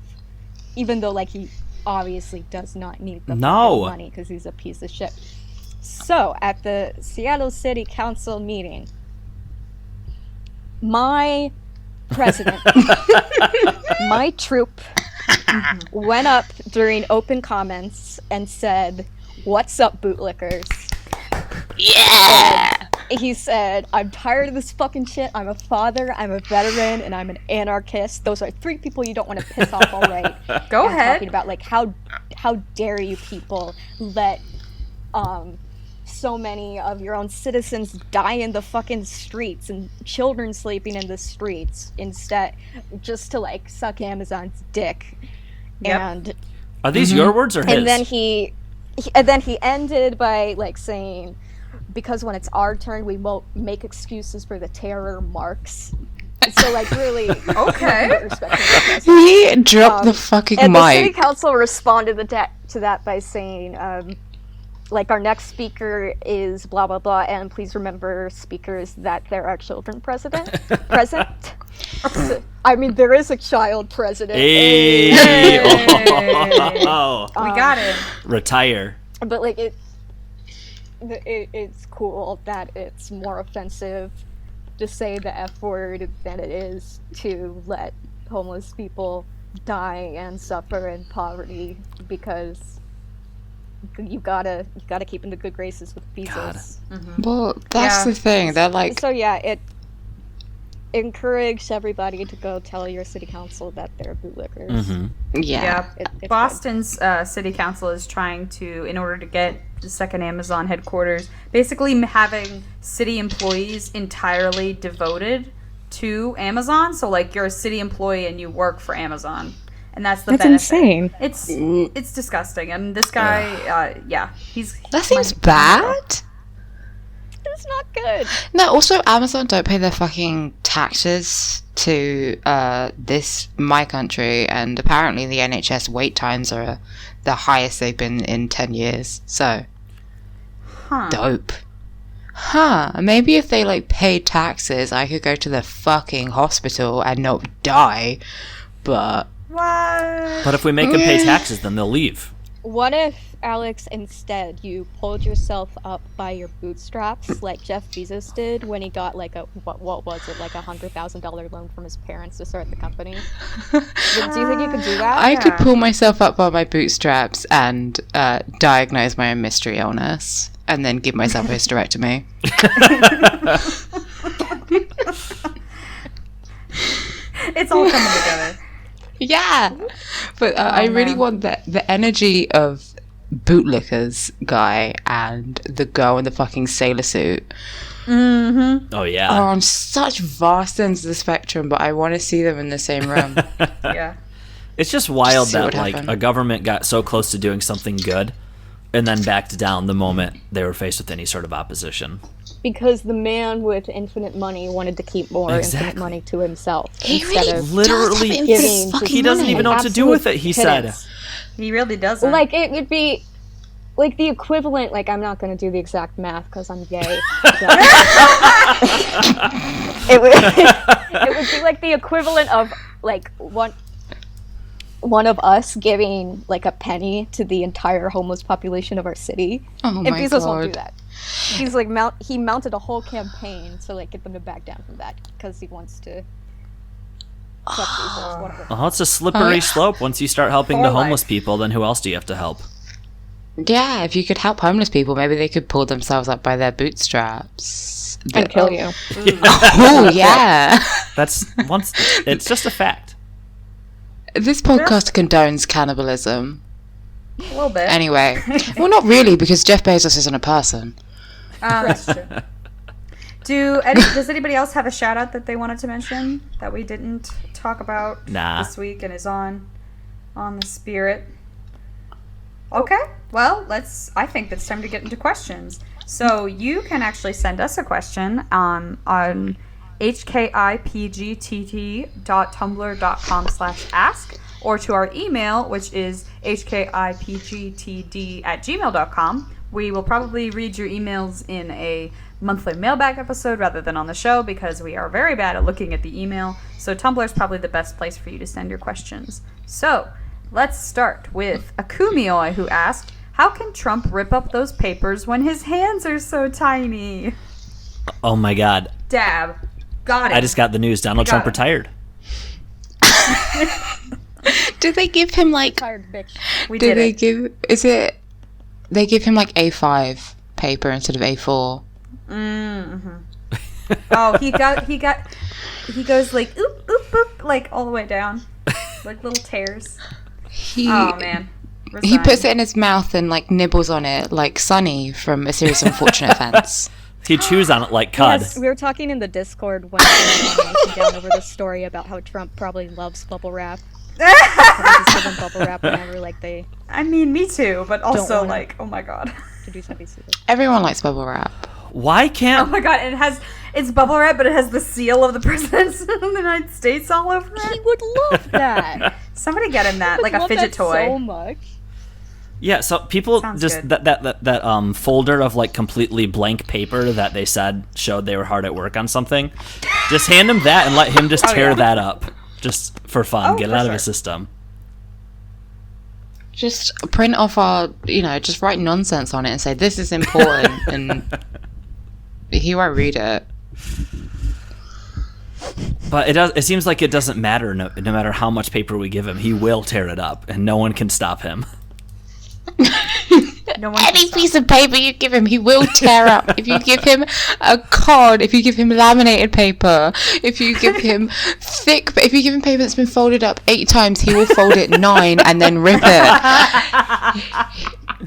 even though like he obviously does not need the money because he's a piece of shit. So at the Seattle City Council meeting, my president, my troop, went up during open comments and said, "What's up, bootlickers?" Yeah! And he said, "I'm tired of this fucking shit. I'm a father, I'm a veteran, and I'm an anarchist. Those are 3 people you don't want to piss off, all right?" Go ahead. Talking about, like, how dare you people let so many of your own citizens die in the fucking streets and children sleeping in the streets instead, just to like suck Amazon's dick. Yep. And are these your words or his? and then he ended by like saying, because when it's our turn we won't make excuses for the terror marks. So like really okay. He dropped the fucking and mic. The city council responded to that by saying, like, our next speaker is blah blah blah, and please remember, speakers, that there are children present. I mean, there is a child president. Hey. Oh. We got it. Retire. But like it's cool that it's more offensive to say the F word than it is to let homeless people die and suffer in poverty, because you gotta keep in the good graces with Bezos. Well, that's the thing. They're like, So yeah, encourage everybody to go tell your city council that they're bootlickers. Mm-hmm. Yeah. It's Boston's city council is trying to, in order to get the second Amazon headquarters, basically having city employees entirely devoted to Amazon. So, like, you're a city employee and you work for Amazon, and that's the benefit. insane. It's disgusting. And this guy, he's That seems bad. It's not good. No, also Amazon don't pay their fucking taxes to my country, and apparently the NHS wait times are the highest they've been in 10 years. So dope. Maybe if they like paid taxes, I could go to the fucking hospital and not die. But what? But if we make them pay taxes, then they'll leave. What if, Alex, instead you pulled yourself up by your bootstraps like Jeff Bezos did when he got like what was it, like $100,000 loan from his parents to start the company? Do you think you could do that? I could pull myself up by my bootstraps and diagnose my own mystery illness, and then give myself a hysterectomy. It's all coming together. Yeah, but I really want the energy of bootlickers guy and the girl in the fucking sailor suit Oh yeah. are on such vast ends of the spectrum, but I want to see them in the same room. Yeah. It's just wild Just see that what like happened. a government got so close to doing something good and then backed down the moment they were faced with any sort of opposition. Because the man with infinite money wanted to keep more Exactly. infinite money to himself He instead really of Literally, does have giving infinite fucking he doesn't money. even know what to do with it, he said. pittance. He really doesn't. Like, it would be like the equivalent, like, I'm not going to do the exact math because I'm gay. But it would be like the equivalent of, like, one of us giving, like, a penny to the entire homeless population of our city. Oh And my Bezos won't do god. that. He's like, he mounted a whole campaign to, like, get them to back down from that because he wants to fuck Bezos, whatever. Well, it's a slippery yeah. slope. Once you start helping For the homeless life. people, then who else do you have to help? Yeah, if you could help homeless people, maybe they could pull themselves up by their bootstraps. And kill you. Oh, yeah. It's just a fact. This podcast condones cannibalism. a little bit. Anyway. Well, not really, because Jeff Bezos isn't a person. That's true. Does anybody else have a shout out that they wanted to mention that we didn't talk about Nah. this week and is on the spirit? Okay, well, I think it's time to get into questions. So you can actually send us a question on hkipgtt.tumblr.com/ask or to our email, which is hkipgtd@gmail.com. We will probably read your emails in a monthly mailbag episode rather than on the show because we are very bad at looking at the email. So Tumblr is probably the best place for you to send your questions. So let's start with Akumioi, who asked, how can Trump rip up those papers when his hands are so tiny? Oh my god. Dab. Got it. I just got the news. Donald got Trump it. retired. Did they give him, like... Tired bitch. we Did did they it. give... Is it... They give him, like, A5 paper instead of A4. Oh, he goes like, oop, oop, oop, like all the way down. Like little tears. Oh, man. He Resign. puts it in his mouth and, like, nibbles on it, like Sonny from A Series of Unfortunate Events. He chews on it like cud. Yes, we were talking in the Discord when we were nominating down over the story about how Trump probably loves bubble wrap. Just give him bubble wrap whenever, like, they I mean, me too, but also wanna- like, oh my god. to do something stupid. Everyone likes bubble wrap. Why Oh can't... my god, it's bubble wrap, but it has the seal of the president of the United States all over He it. would love that. Somebody get him that, like a Love fidget that toy. so much. Yeah, so people Sounds just good. that folder of like completely blank paper that they said showed they were hard at work on something. Just hand him that and let him just Oh, tear yeah. that up, just for fun. Oh, Get it for out of sure. his system. Just print off just write nonsense on it and say, this is important, and he won't read it. But it seems like it doesn't matter. No matter how much paper we give him, he will tear it up, and no one can stop him. No one can Any stop. piece of paper you give him, he will tear up. If you give him a card, if you give him laminated paper, if you give him if you give him paper that's been folded up 8 times, he will fold it 9 and then rip it.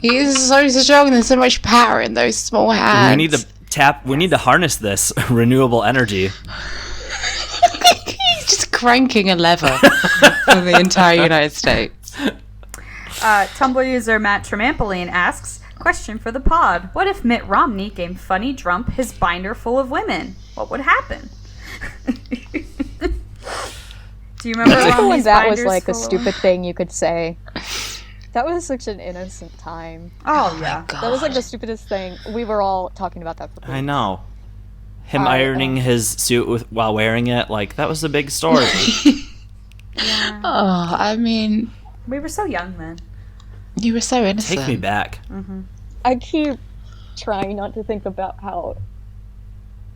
He is so strong, and there's so much power in those small hands. We need to harness this renewable energy. He's just cranking a lever for the entire United States. Tumblr user Matt Tremampoline asks, question for the pod. What if Mitt Romney gave Funny Drump his binder full of women? What would happen? Do you remember Romney's that was binders like a full of- stupid thing you could say. That was such an innocent time. Oh, yeah. That was like the stupidest thing. We were all talking about that for I know. Him I- ironing his suit while wearing it, like, that was a big story. Yeah. Oh, I mean, We were so young then. you were so innocent. Take me back. I keep trying not to think about how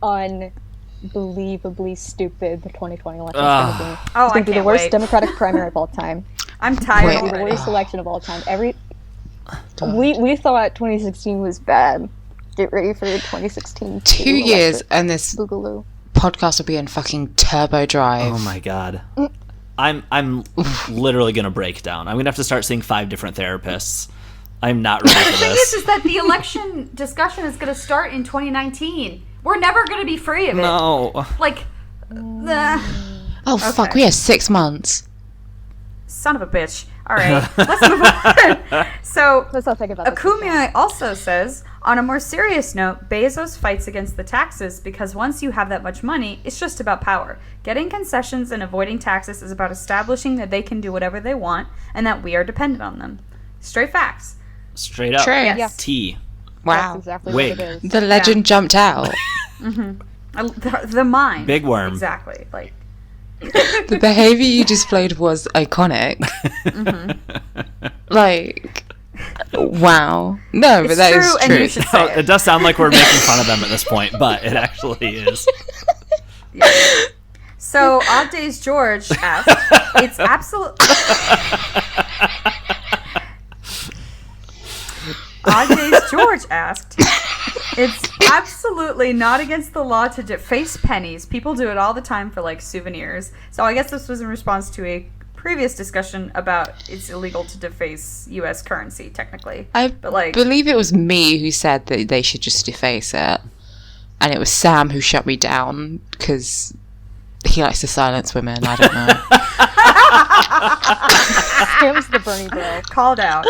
unbelievably stupid the 2020 election is going to be. Oh, It's I going to be the can't worst wait. Democratic primary of all time. I'm tired Wait. It'll be the already. worst election of all time. We thought 2016 was bad. Get ready for 2016. 2 years and this Boogaloo. podcast will be in fucking turbo drive. Oh my god. I'm literally gonna break down. I'm gonna have to start seeing 5 different therapists. I'm not ready for The thing this. is that the election discussion is going to start in 2019. We're never going to be free of it. No. Like, Oh fuck, we have 6 months. son of a bitch. All right, let's move on. So, Let's not think about this. Akumi also says, on a more serious note, Bezos fights against the taxes because once you have that much money, it's just about power. Getting concessions and avoiding taxes is about establishing that they can do whatever they want and that we are dependent on them. Straight facts. Straight up. True. Yes. T. Wow. That's exactly Wig. what it is. The legend jumped out. The mind. Big worm. Exactly. Like, The behavior you displayed was iconic. Like, wow. No, but it's that true, is and you true. should No, say it it. does sound like we're making fun of them at this point, but it actually is. So, Odd Days George asked, it's absolutely... Odd Days George asked, it's absolutely not against the law to deface pennies. People do it all the time for, like, souvenirs. So I guess this was in response to a previous discussion about it's illegal to deface U.S. currency, technically. But, like... believe it was me who said that they should just deface it. And it was Sam who shut me down because he likes to silence women. I don't know. Sam's the Bernie bro. Called out.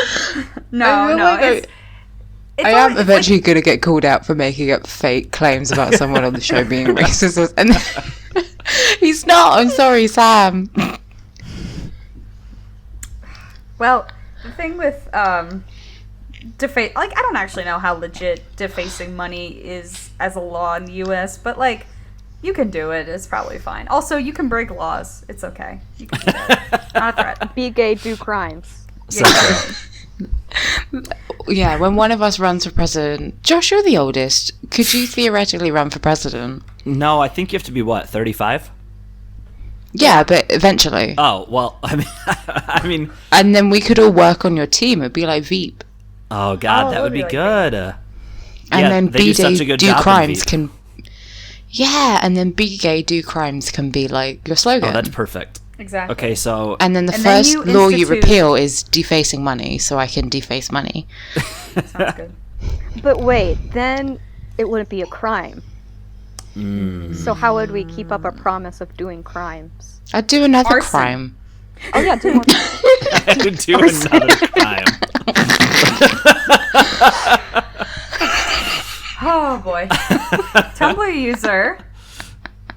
No, I feel no. like It's I all- am it's eventually going to get called out for making up fake claims about someone on the show being racist. And he's not. I'm sorry, Sam. Well, the thing with deface, like, I don't actually know how legit defacing money is as a law in the U.S., but, like, you can do it. It's probably fine. Also, you can break laws. It's okay. You can do that. Not a threat. Be gay, do crimes. So true. Yeah, when one of us runs for president, Josh, you're the oldest. Could you theoretically run for president? No, I think you have to be, what, 35? Yeah, but eventually. Oh, well, I mean... And then we could all work on your team. It'd be like Veep. Oh, God, Oh, that would be like good. And Yeah, then they Be do such Gay, a good Do job in Crimes Veep. can... Yeah, and then Be Gay, Do Crimes can be like your slogan. Oh, that's perfect. Exactly. Okay, so... And then the And then first you law you institute- repeal is defacing money, so I can deface money. Sounds good. But wait, then it wouldn't be a crime. Mm. So how would we keep up our promise of doing crimes? I'd do another Arson. crime. Oh yeah, do more. I would do another time. Oh, boy. Tumblr user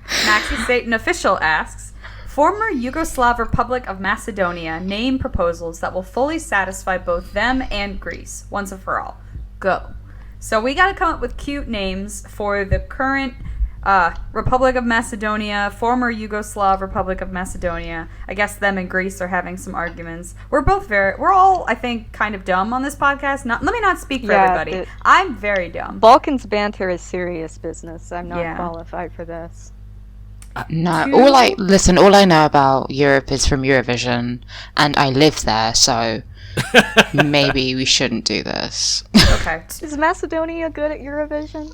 Maxi Satan Official asks, former Yugoslav Republic of Macedonia name proposals that will fully satisfy both them and Greece, once and for all. Go. So we got to come up with cute names for the current Republic of Macedonia, former Yugoslav Republic of Macedonia. I guess them and Greece are having some arguments. We're all, I think, kind of dumb on this podcast. Let me not speak for Yeah, everybody. I'm very dumb. Balkans banter is serious business. I'm not Yeah. qualified for this. No, Two- all I know about Europe is from Eurovision, and I live there, so maybe we shouldn't do this. Okay. Is Macedonia good at Eurovision?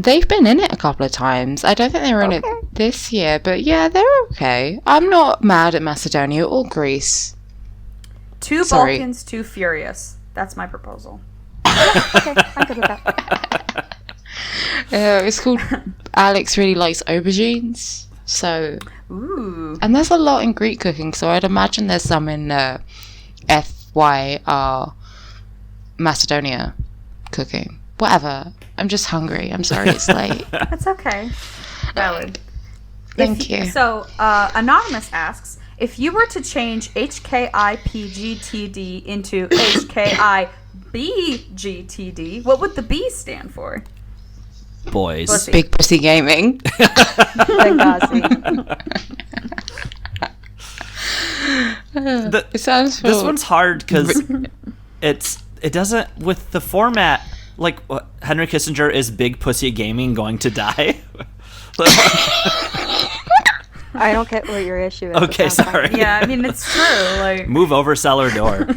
They've been in it a couple of times. I don't think they were in it this year, but yeah, they're okay. I'm not mad at Macedonia or Greece. Two Sorry. Balkans, two furious. That's my proposal. Okay, I'm good with that. It's called Alex Really Likes Aubergines. So, Ooh. and there's a lot in Greek cooking, so I'd imagine there's some in FYR Macedonia cooking. Whatever. I'm just hungry. I'm sorry it's late. That's okay. Valid. Thank you. So, Anonymous asks, if you were to change HKIPGTD into HKIBGTD, what would the B stand for? Boys. Pussy. Big Pussy Gaming. Benghazi. It sounds This one's hard because it doesn't, with the format, like, what, Henry Kissinger is Big Pussy Gaming going to die? I don't get what your issue is. Okay, It sounds sorry. fine. Yeah, I mean, it's true. Like, Move over, cellar door.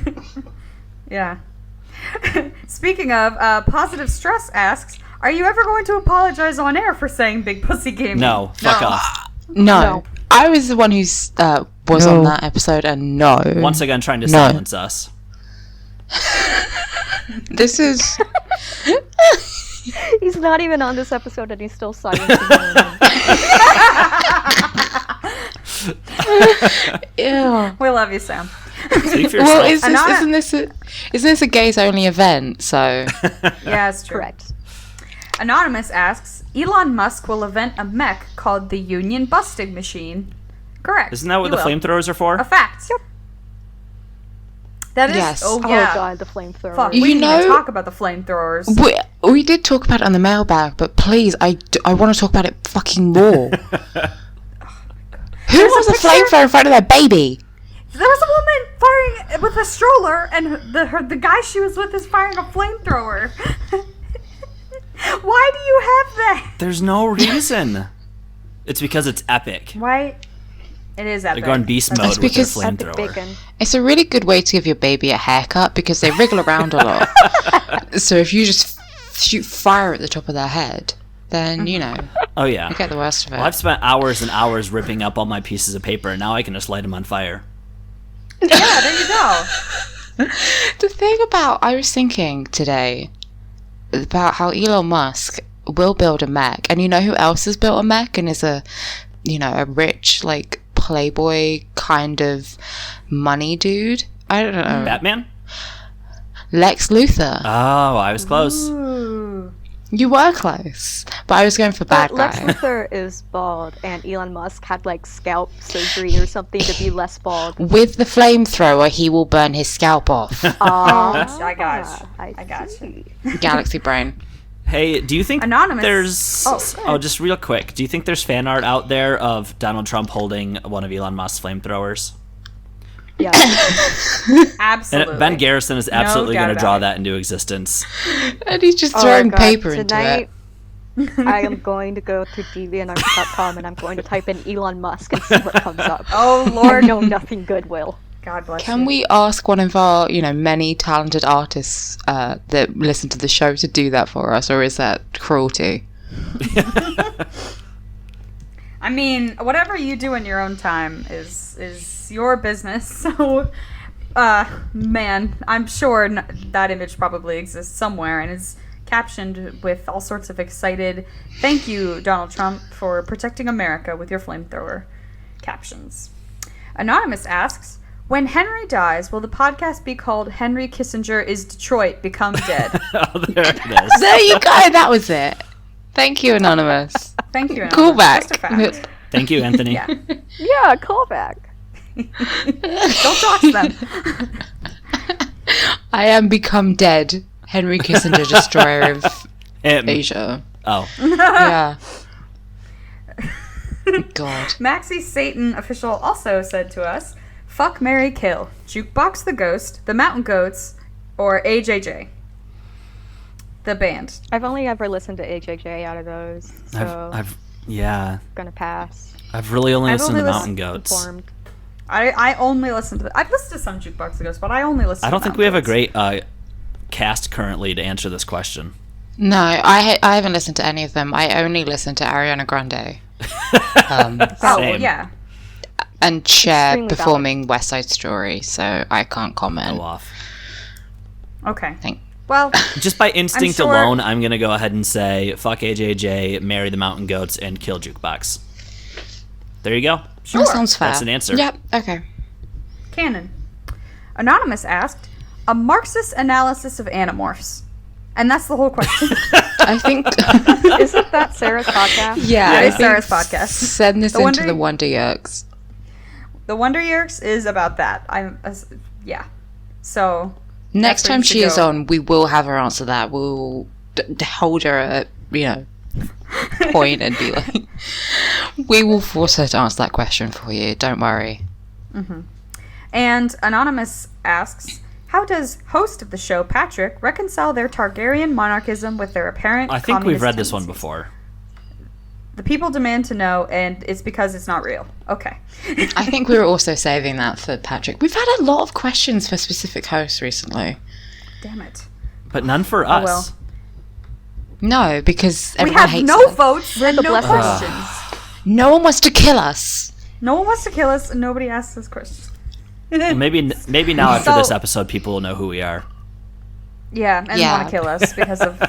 yeah. Speaking of, Positive Stress asks, are you ever going to apologize on air for saying Big Pussy Gaming? No, fuck off. No. I was the one who was on that episode, and no. Once again, trying to silence us. This is... He's not even on this episode and he's still silencing me. Yeah. We love you, Sam. Speak for Well, yourself. isn't this a gays-only event, so... Yeah, it's true. Correct. Anonymous asks, Elon Musk will invent a mech called the Union Busting Machine. Correct. Isn't that what He the will. flamethrowers are for? A fact. That is. Yes. Oh, Oh yeah. god, the flamethrower. Fuck, You we didn't even know- talk about the flamethrowers. We did talk about it on the mailbag, but please, I want to talk about it fucking more. Who wants a flamethrower in front of their baby? There was a woman firing with a stroller, and the guy she was with is firing a flamethrower. Why do you have that? There's no reason. It's because it's epic. Why? It is epic. They're going beast mode That's with their because- Epic flamethrower. bacon. It's a really good way to give your baby a haircut because they wriggle around a lot. So if you just shoot fire at the top of their head, then, you know, Oh yeah. you get the worst of it. Well, I've spent hours and hours ripping up all my pieces of paper, and now I can just light them on fire. Yeah, there you go. The thing about, I was thinking today about how Elon Musk will build a mech, and you know who else has built a mech and is a rich, like, playboy kind of money dude? I don't know. Batman? Lex Luthor. Oh, I was close. Ooh. You were close, but I was going for bad But Lex guy. Luthor is bald, and Elon Musk had like scalp surgery or something to be less bald. With the flamethrower, he will burn his scalp off. I got you. I got see. Galaxy brain. Hey, do you think Anonymous. there's... Oh, go ahead. just real quick. Do you think there's fan art out there of Donald Trump holding one of Elon Musk's flamethrowers? Yeah. Absolutely. And Ben Garrison is absolutely doubt going to about draw it. that into existence. And he's just Oh my throwing God, paper into tonight, it. I am going to go to deviantart.com and I'm going to type in Elon Musk and see what comes up. Oh, I Lord. know nothing good will. God bless Can you. we ask one of our, many talented artists that listen to the show to do that for us, or is that cruelty? I mean, whatever you do in your own time is your business. So, man, I'm sure that image probably exists somewhere and is captioned with all sorts of excited, "Thank you, Donald Trump, for protecting America with your flamethrower" captions. Anonymous asks, when Henry dies, will the podcast be called Henry Kissinger is Detroit Become Dead? Oh, there it is. There you go, that was it. Thank you, Anonymous. Thank you, Anonymous. Call back. Just a fact. Thank you, Anthony. Yeah. Yeah, call back. Don't talk to them. I am become dead. Henry Kissinger, destroyer of Asia. Oh. Yeah. God. Maxi Satan official also said to us, fuck, marry, kill. Jukebox the Ghost, the Mountain Goats, or AJJ. The band. I've only ever listened to HHA out of those, so I've gonna pass. I've really only I've listened only to Mountain Goats. Informed. I only listen to I've listened to some Jukebox the Ghost, but I only listen I to don't think we have a Mountain great cast currently to answer this question. No, I haven't listened to any of them. I only listen to Ariana Grande. Same. Yeah. And Cher Extremely performing West Side Story, so I can't comment. Go off. Okay. Thank- Well, Just by instinct sure- alone, I'm going to go ahead and say fuck AJJ, marry the Mountain Goats, and kill Jukebox. There you go. sure. That sounds fair. That's an answer. Yep, okay. Canon. Anonymous asked, a Marxist analysis of Animorphs. And that's the whole question. I think... Isn't that Sarah's podcast? yeah, It I is think Sarah's podcast. Send this The into Wonder- the Wonder Yerks. The Wonder Yerks is about that. Yeah. So... Next that's where time you should she is go. on, we will have her answer that. We'll hold her at, point and be like, we will force her to answer that question for you. Don't worry. And Anonymous asks, how does host of the show, Patrick, reconcile their Targaryen monarchism with their apparent I think we've communist read this one tendencies? before. The people demand to know, and it's because it's not real. Okay. I think we were also saving that for Patrick. We've had a lot of questions for specific hosts recently. Damn it. But none for Oh, us. well. No, because We everyone have hates no them. votes and the no blessed questions. No one wants to kill us. No one wants to kill us, and nobody asks us questions. Well, maybe now after So- this episode, people will know who we are. Yeah, and Yeah. want to kill us because of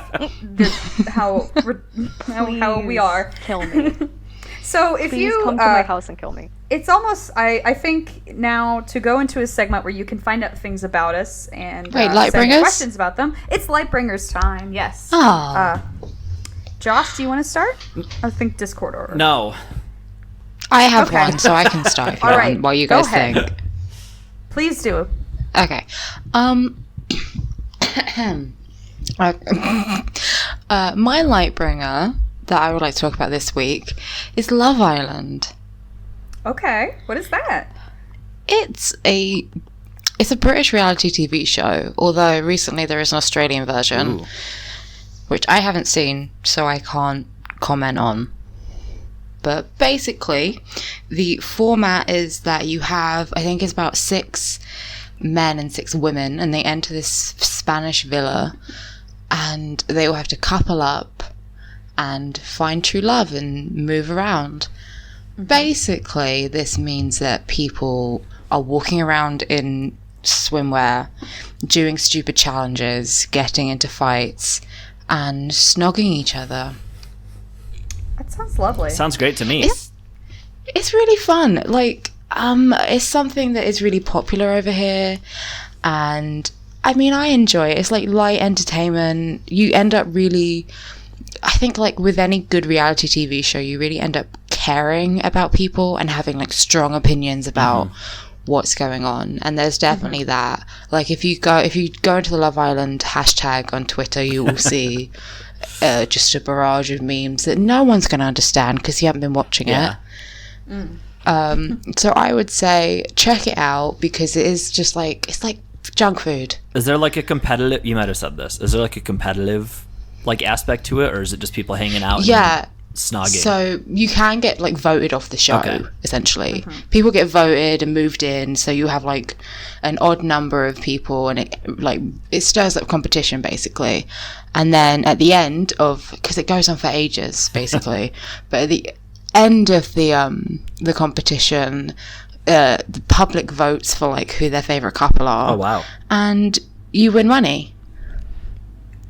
how we are. Kill me. So if Please you come to my house and kill me. it's almost I think now to go into a segment where you can find out things about us and Wait, send Lightbringers? questions about them. It's Lightbringers time. Yes. Oh. Josh, do you want to start? I think Discord order. No. I have Okay. one, so I can start if you All want, right, while you go guys ahead. think. Please do. Okay. My Lightbringer that I would like to talk about this week is Love Island. Okay. What is that? It's a British reality TV show, although recently there is an Australian version, Ooh. which I haven't seen, so I can't comment on. But basically, the format is that you have, I think it's about 6 men and 6 women, and they enter this Spanish villa, and they all have to couple up and find true love and move around. Basically, this means that people are walking around in swimwear, doing stupid challenges, getting into fights, and snogging each other. That sounds lovely. Sounds great to me. It's really fun. Like, it's something that is really popular over here, and I mean, I enjoy it. It's like light entertainment. You end up really, I think, like with any good reality TV show, you really end up caring about people and having like strong opinions about what's going on. And there's definitely that. Like, if you go into the Love Island hashtag on Twitter, you will see just a barrage of memes that no one's going to understand because you haven't been watching Yeah. it. So I would say check it out because it is just like, it's like junk food. Is there like a competitive? You might have said this. Is there like a competitive like aspect to it, or is it just people hanging out? Yeah. And snogging. So you can get like voted off the show, Okay. essentially. People get voted and moved in, so you have like an odd number of people, and it stirs up competition basically. And then at the end of, because it goes on for ages basically, but at the end of the competition, the public votes for like who their favorite couple are. Oh wow. And you win money.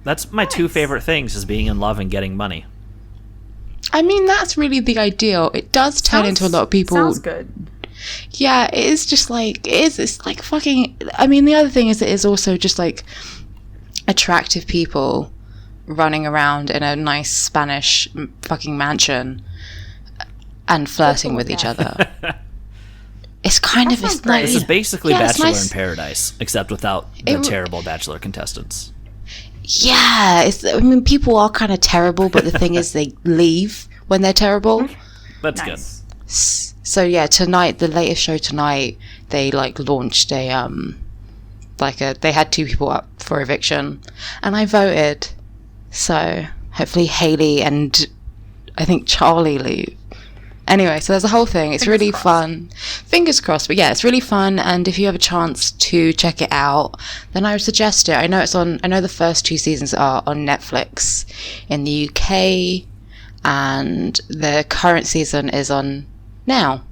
That's my 2 favorite things: is being in love and getting money. I mean, that's really the ideal. It does turn into a lot of people. Sounds good. Yeah, it is just like, it's like fucking, I mean, the other thing is it is also just like attractive people running around in a nice Spanish fucking mansion and flirting with each other. It's kind of, sounds it's like, This is basically yeah, it's Bachelor nice. in Paradise, except without the It- terrible Bachelor contestants. Yeah, I mean, people are kind of terrible, but the thing is they leave when they're terrible. That's Nice. So yeah, tonight, the latest show tonight, they like launched a they had 2 people up for eviction, and I voted. So hopefully Haley and I think Charlie leave. Anyway, so there's a whole thing. It's Fingers really crossed. fun. Fingers crossed, but yeah, it's really fun. And if you have a chance to check it out, then I would suggest it. I know the first 2 seasons are on Netflix in the UK, and the current season is on now.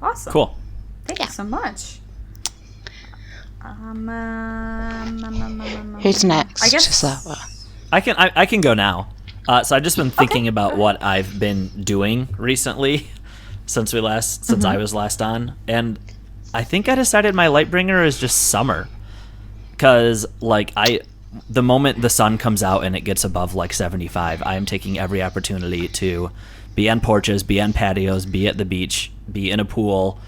Awesome. Cool. Thank you so much. Who's next? I guess- Gisela? I can go now. So I've just been thinking about what I've been doing recently since I was last on, and I think I decided my Lightbringer is just summer, because the moment the sun comes out and it gets above like 75, I am taking every opportunity to be on porches, be on patios, be at the beach, be in a pool,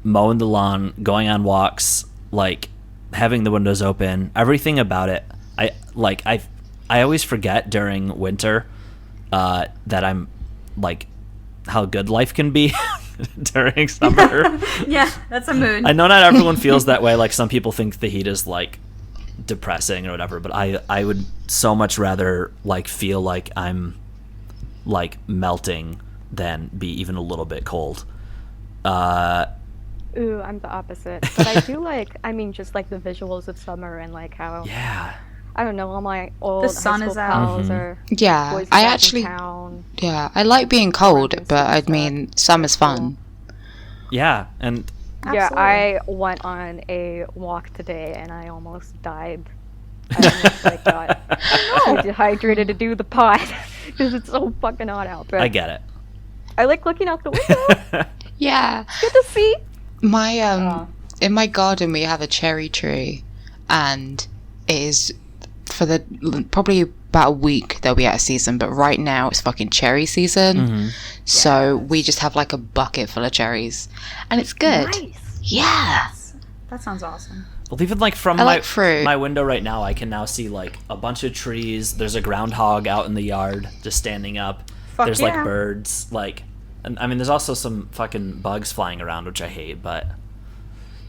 mowing the lawn, going on walks, like having the windows open, everything about it. I always forget during winter that I'm like how good life can be during summer. Yeah, that's a mood. I know not everyone feels that way. Like some people think the heat is like depressing or whatever, but I would so much rather like feel like I'm like melting than be even a little bit cold. Ooh, I'm the opposite. But I do just like the visuals of summer and like how I don't know, all my old The sun high school is out. pals are Yeah, boys I back in actually, town. yeah, I like being cold, Friends but I and stuff. mean, summer's fun. Yeah, and Yeah, Absolutely. I went on a walk today and I almost died. I almost got too dehydrated to do the pod because it's so fucking hot out. But I get it. I like looking out the window. Yeah, Good to see. my in my garden we have a cherry tree, and it is for probably about a week they'll be out of season, but right now it's fucking cherry season. So we just have like a bucket full of cherries, and it's good. Nice. Yeah. That sounds awesome. Well, even like from I like fruit. my window right now, I can now see like a bunch of trees. There's a groundhog out in the yard just standing up. Fuck There's yeah. like birds, like, and I mean, there's also some fucking bugs flying around, which I hate. But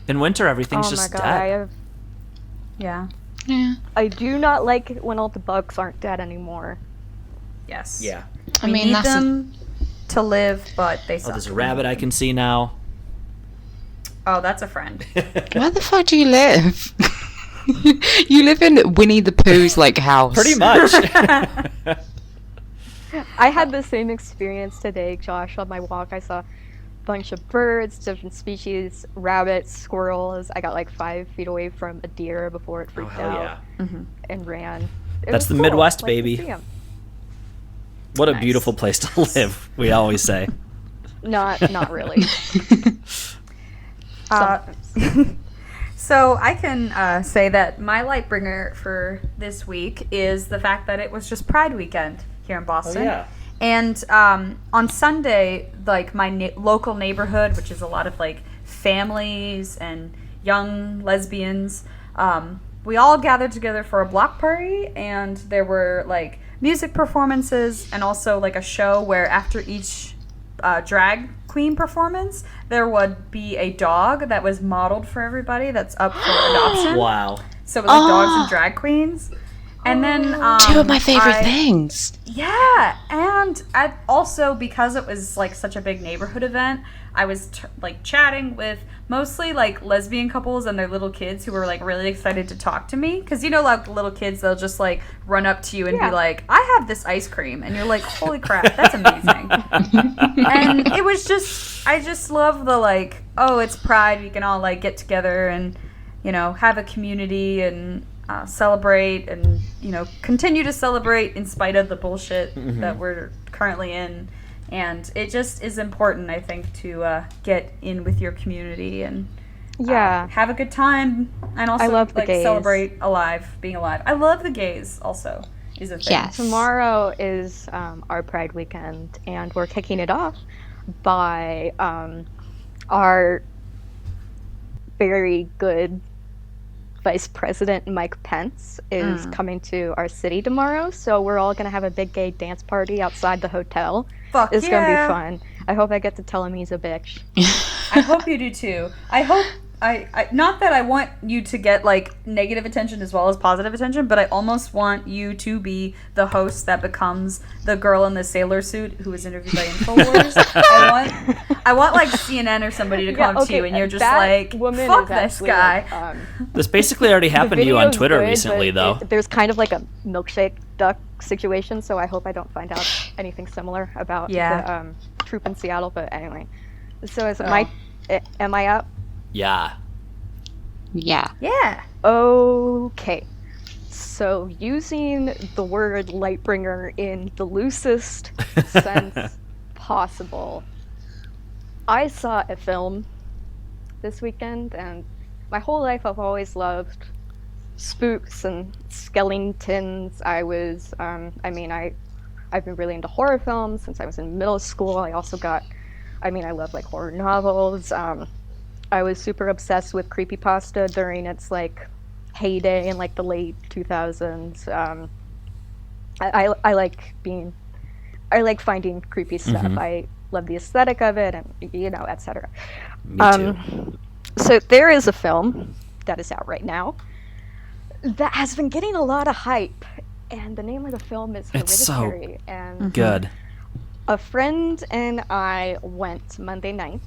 in winter, everything's Oh my just god, dead. Yeah. Yeah. I do not like when all the bugs aren't dead anymore. Yes. Yeah. I We mean, need that's them to live, but they Oh, suck. there's a rabbit I can see now. Oh, that's a friend. where the fuck do you live? You live in Winnie the Pooh's like house. Pretty much. I had the same experience today, Josh. On my walk, I saw a bunch of birds, different species, rabbits, squirrels. I got like 5 feet away from a deer before it Oh freaked hell out yeah! and ran. It That's was the cool. Midwest, Like to baby. see 'em. What a Nice. beautiful place to live. We always say. Not really. Sometimes. So I can say that my light bringer for this week is the fact that it was just Pride weekend here in Boston. yeah. And on Sunday, like my local neighborhood, which is a lot of like families and young lesbians, we all gathered together for a block party, and there were like music performances and also like a show where after each drag queen performance, there would be a dog that was modeled for everybody that's up for adoption. Wow. So it was like dogs and drag queens. And then 2 of my favorite I- things. Yeah, and also because it was like such a big neighborhood event, I was like chatting with mostly like lesbian couples and their little kids who were like really excited to talk to me, because you know, like little kids, they'll just like run up to you and be like, "I have this ice cream," and you're like, "Holy crap, that's amazing!" And it was just, I just love the like, oh, it's Pride, we can all like get together and have a community and celebrate and continue to celebrate in spite of the bullshit that we're currently in. And it just is important, I think, to get in with your community and have a good time, and also I love the like gays. celebrate being alive. I love the gays also is a thing. Yes. Tomorrow is our Pride weekend, and we're kicking it off by our very good Vice President Mike Pence is coming to our city tomorrow, so we're all going to have a big gay dance party outside the hotel. Fuck It's yeah. going to be fun. I hope I get to tell him he's a bitch. I hope you do too. I hope I not that I want you to get like negative attention as well as positive attention, but I almost want you to be the host that becomes the girl in the sailor suit who was interviewed by Infowars. I want like CNN or somebody to come up to you and you're just like, fuck this guy. Like, This basically already happened to you on Twitter recently, though. There's kind of like a milkshake duck situation, so I hope I don't find out anything similar about the troop in Seattle. But anyway, so am I up? Yeah. Yeah. Yeah. Okay. So using the word Lightbringer in the loosest sense possible, I saw a film this weekend, and my whole life I've always loved spooks and skeletons. I've been really into horror films since I was in middle school. I love like horror novels. I was super obsessed with creepypasta during its like heyday in like the late 2000s. I like finding creepy stuff. Mm-hmm. I love the aesthetic of it, and etc. Me too. So there is a film that is out right now that has been getting a lot of hype, and the name of the film is Hereditary. And Good. a friend and I went Monday night.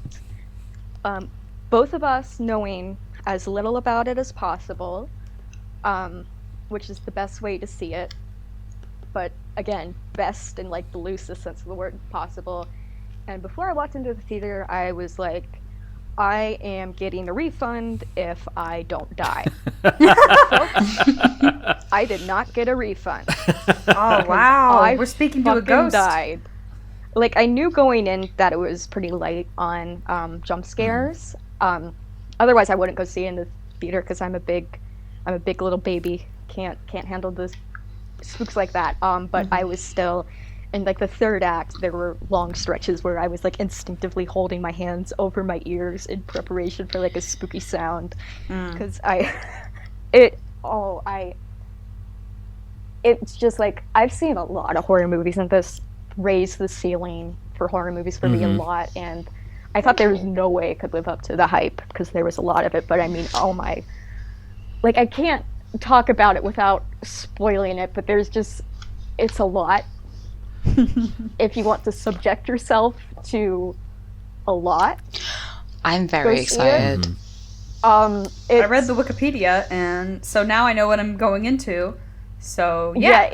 Both of us knowing as little about it as possible, which is the best way to see it. But again, best in like the loosest sense of the word possible. And before I walked into the theater, I was like, I am getting a refund if I don't die. I did not get a refund. Oh wow, we're speaking to a ghost. Died. Like, I knew going in that it was pretty light on jump scares. Otherwise, I wouldn't go see it in the theater because I'm a big little baby. Can't handle the spooks like that. But I was still in like the third act. There were long stretches where I was like instinctively holding my hands over my ears in preparation for like a spooky sound because it's just like I've seen a lot of horror movies, and this raised the ceiling for horror movies for me a lot, and I thought there was no way it could live up to the hype because there was a lot of it. But I mean, like I can't talk about it without spoiling it, but it's a lot. If you want to subject yourself to a lot, I'm very excited. I read the Wikipedia, and so now I know what I'm going into. So yeah,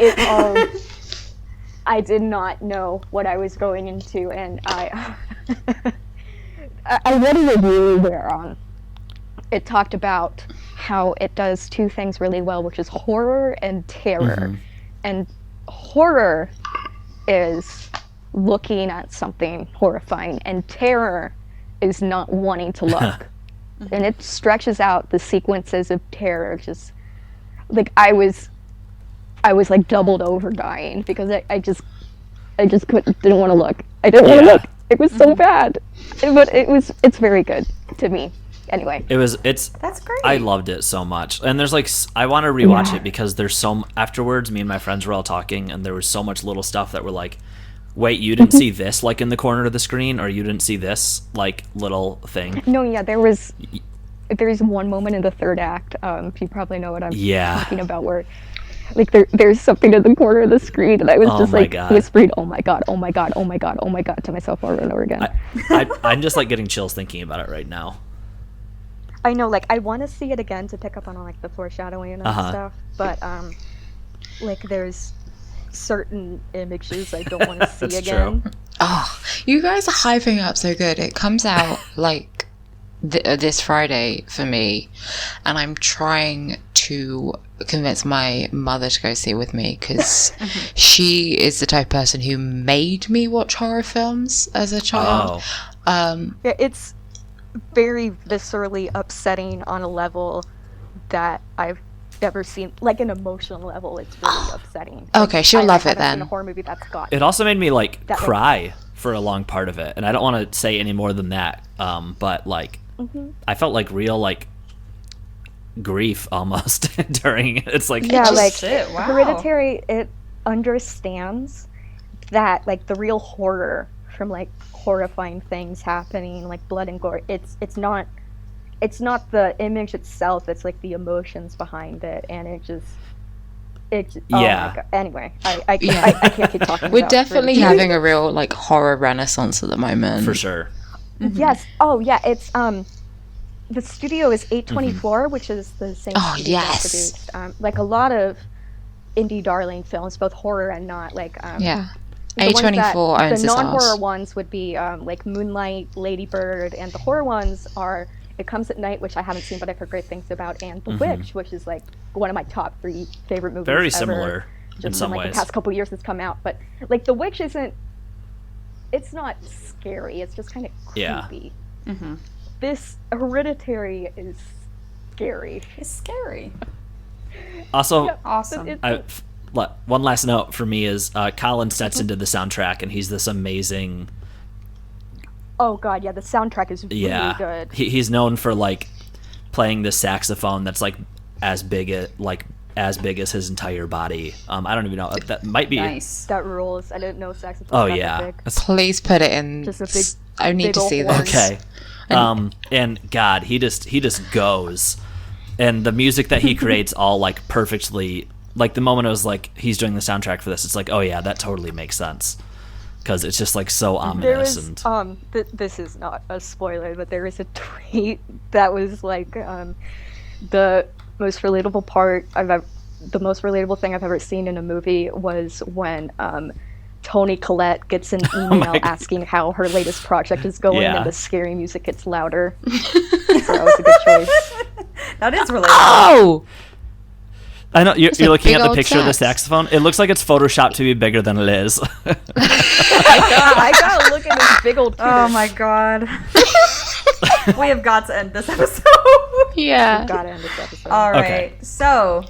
I did not know what I was going into, and I read a review where it talked about how it does two things really well, which is horror and terror. And horror is looking at something horrifying, and terror is not wanting to look. And it stretches out the sequences of terror. Just like I was like doubled over dying because I just didn't want to look. I didn't want to look. It was so bad, but it's very good to me. Anyway, that's great. I loved it so much, and there's like I want to rewatch it because there's afterwards. Me and my friends were all talking, and there was so much little stuff that were like, wait, you didn't see this like in the corner of the screen, or you didn't see this like little thing. No, yeah, there's one moment in the third act. You probably know what I'm talking about, where like there's something in the corner of the screen, and I was just like whispering, "Oh my god, oh my god, oh my god, oh my god" to myself over and over again. I'm just like getting chills thinking about it right now. I know, like I want to see it again to pick up on like the foreshadowing and stuff, but like there's certain images I don't want to see again. True. Oh, you guys are hyping up so good. It comes out like this Friday for me, and I'm trying to convince my mother to go see it with me because she is the type of person who made me watch horror films as a child. Yeah, it's very viscerally upsetting on a level that I've never seen, like an emotional level. It's really upsetting. Okay, she'll love it then. Seen a horror movie that's got it also made me like cry for a long part of it, and I don't want to say any more than that. But like, I felt like real like grief almost during it. It's like Hereditary. It understands that like the real horror from like horrifying things happening, like blood and gore. It's not it's not the image itself, it's like the emotions behind it, and it just oh Yeah. my god. Anyway, I can't keep talking. We're about definitely Ruby. having a real like horror renaissance at the moment. For sure. Yes. Oh yeah. It's the studio is 824, which is the same Oh, studio that yes. produced like a lot of indie darling films, both horror and not. Like Yeah. the ones that- A24 owns the this non-horror ours. ones would be like Moonlight, Lady Bird, and the horror ones are It Comes at Night, which I haven't seen but I've heard great things about, and The Witch, which is like one of my top 3 favorite movies Very ever. similar in Just some in like ways. the past couple years it's come out, but like The Witch it's not scary, it's just kind of Yeah. creepy. This Hereditary is scary. It's scary. Also, Yeah. Awesome. one last note for me is Colin Stetson did the soundtrack, and he's this amazing. Oh god, yeah, the soundtrack is really Yeah, good. he's known for like playing this saxophone that's like as big as his entire body. I don't even know. That might be. Nice. That rules. I didn't know saxophone. Oh was that yeah. big. Please put it in. Just a big- I need big to ol' see horn. this. Okay. And God, he just goes, and the music that he creates all like perfectly. Like the moment I was like, he's doing the soundtrack for this, it's like, oh yeah, that totally makes sense, because it's just like so There ominous is and this is not a spoiler, but there is a tweet that was like the most relatable the most relatable thing I've ever seen in a movie was when Toni Collette gets an email asking how her latest project is going, Yeah. and the scary music gets louder. So that was a good choice. That is relatable. Oh! I know you're a looking big at the old picture of the sax. saxophone. It looks like it's photoshopped to be bigger than it is. I gotta look at this big old. Oh my god. We have got to end this episode. Yeah. Gotta end this episode. All right. Okay. So,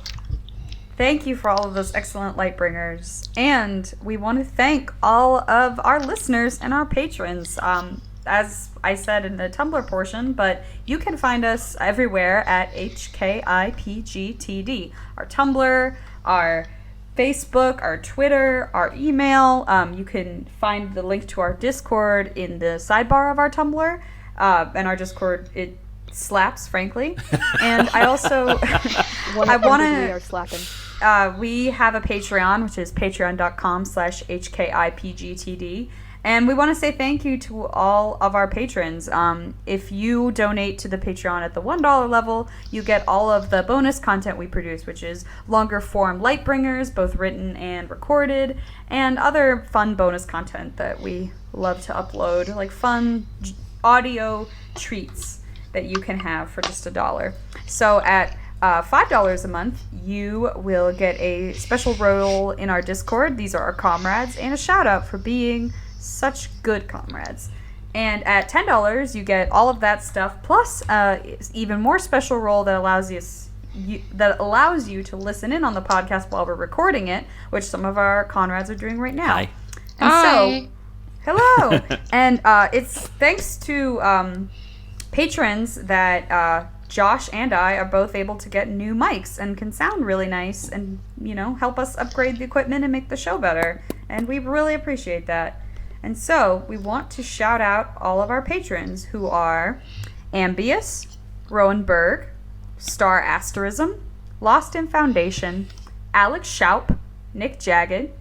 thank you for all of those excellent light bringers, and we want to thank all of our listeners and our patrons. As I said in the Tumblr portion, but you can find us everywhere at HKIPGTD. Our Tumblr, our Facebook, our Twitter, our email. You can find the link to our Discord in the sidebar of our Tumblr. And our Discord, it slaps, frankly. And I also, I want We are to, slapping. we have a Patreon, which is patreon.com/HKIPGTD. And we want to say thank you to all of our patrons. If you donate to the Patreon at the $1 level, you get all of the bonus content we produce, which is longer form Lightbringers, both written and recorded, and other fun bonus content that we love to upload, like fun audio treats that you can have for just $1. So at $5 a month, you will get a special role in our Discord. These are our comrades, and a shout out for being such good comrades. And at $10, you get all of that stuff, plus even more special role that allows you to listen in on the podcast while we're recording it, which some of our comrades are doing right now. Hi. And Hi. so, hello. And it's thanks to patrons that Josh and I are both able to get new mics and can sound really nice and, help us upgrade the equipment and make the show better. And we really appreciate that. And so, we want to shout out all of our patrons, who are Ambius, Rowan Berg, Star Asterism, Lost in Foundation, Alex Schaup, Nick Jagged,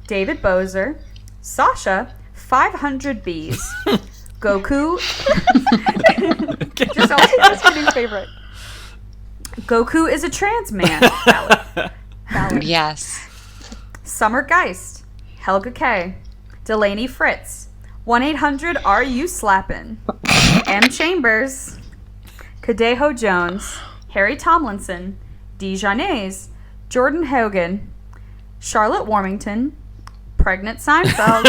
David Bozer, Sasha, 500 Bees, Goku, just That's my new favorite. Goku is a trans man, Valid. Yes. Summer Geist, Helga K, Delaney Fritz, 1-800-RU-SLAPPIN', M. Chambers, Kadeho Jones, Harry Tomlinson, Dijonais, Jordan Hogan, Charlotte Warmington, Pregnant Seinfeld,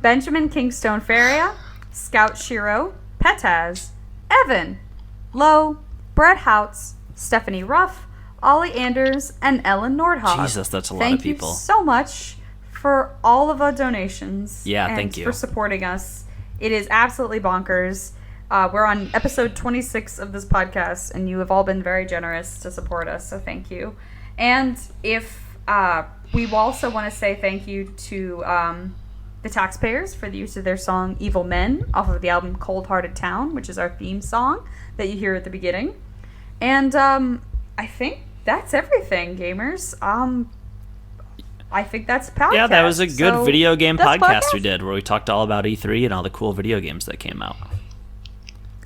Benjamin Kingstone Feria, Scout Shiro, Petaz, Evan, Lowe, Brett Houts, Stephanie Ruff, Ollie Anders, and Ellen Nordhog. Jesus, that's a lot Thank of people. you so much for all of our donations. Yeah, and thank you. for supporting us. It is absolutely bonkers. We're on episode 26 of this podcast, and you have all been very generous to support us, so thank you. And if we also want to say thank you to the Taxpayers for the use of their song Evil Men off of the album Cold Hearted Town, which is our theme song that you hear at the beginning. And I think that's everything, gamers. I think that's podcast. Yeah, that was a good video game That's podcast we podcast? did where we talked all about E3 and all the cool video games that came out.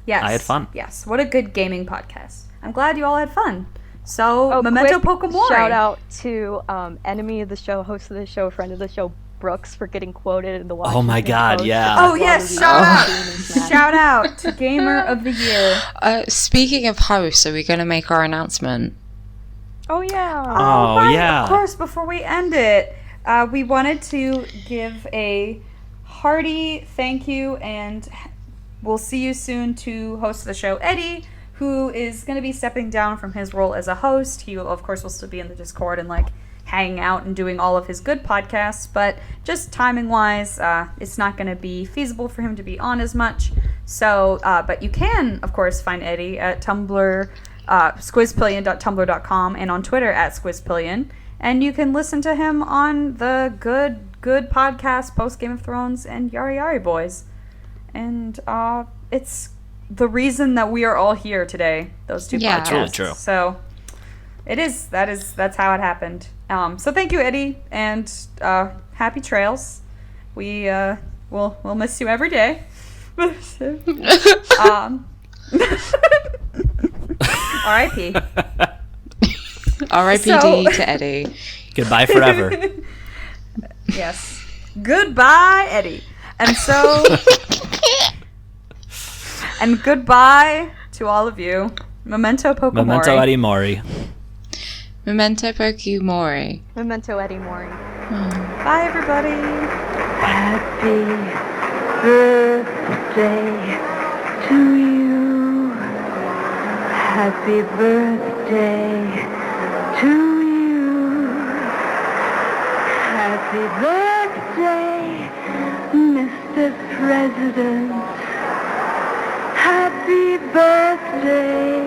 Yes. I had fun. Yes. What a good gaming podcast. I'm glad you all had fun. So, Memento quick Pokemon. Shout out to enemy of the show, host of the show, friend of the show, Brooks, for getting quoted in the Washington my God, Post. yeah. Oh, yes. Shout out to Gamer of the Year. Speaking of hosts, are we going to make our announcement? Oh yeah. Oh, right, yeah. Of course, before we end it, we wanted to give a hearty thank you, and we'll see you soon to host the show, Eddie, who is going to be stepping down from his role as a host. He, of course, will still be in the Discord and, hanging out and doing all of his good podcasts, but just timing-wise, it's not going to be feasible for him to be on as much. So, but you can, of course, find Eddie at Tumblr, squizpillion.tumblr.com, and on Twitter at squizpillion. And you can listen to him on the good podcast, post Game of Thrones and Yari Yari Boys. And it's the reason that we are all here today, those two Yeah. podcasts. That's really true. So that's how it happened. So thank you, Eddie, and happy trails. We'll miss you every day. R.I.P. R.I.P.D. to Eddie. Goodbye forever. Yes. Goodbye, Eddie. And so, and goodbye to all of you. Memento Pokemon. Memento Eddie Mori. Memento Pokemori. Memento Eddie Mori. Bye, everybody. Happy birthday to you. Happy birthday to you. Happy birthday, Mr. President. Happy birthday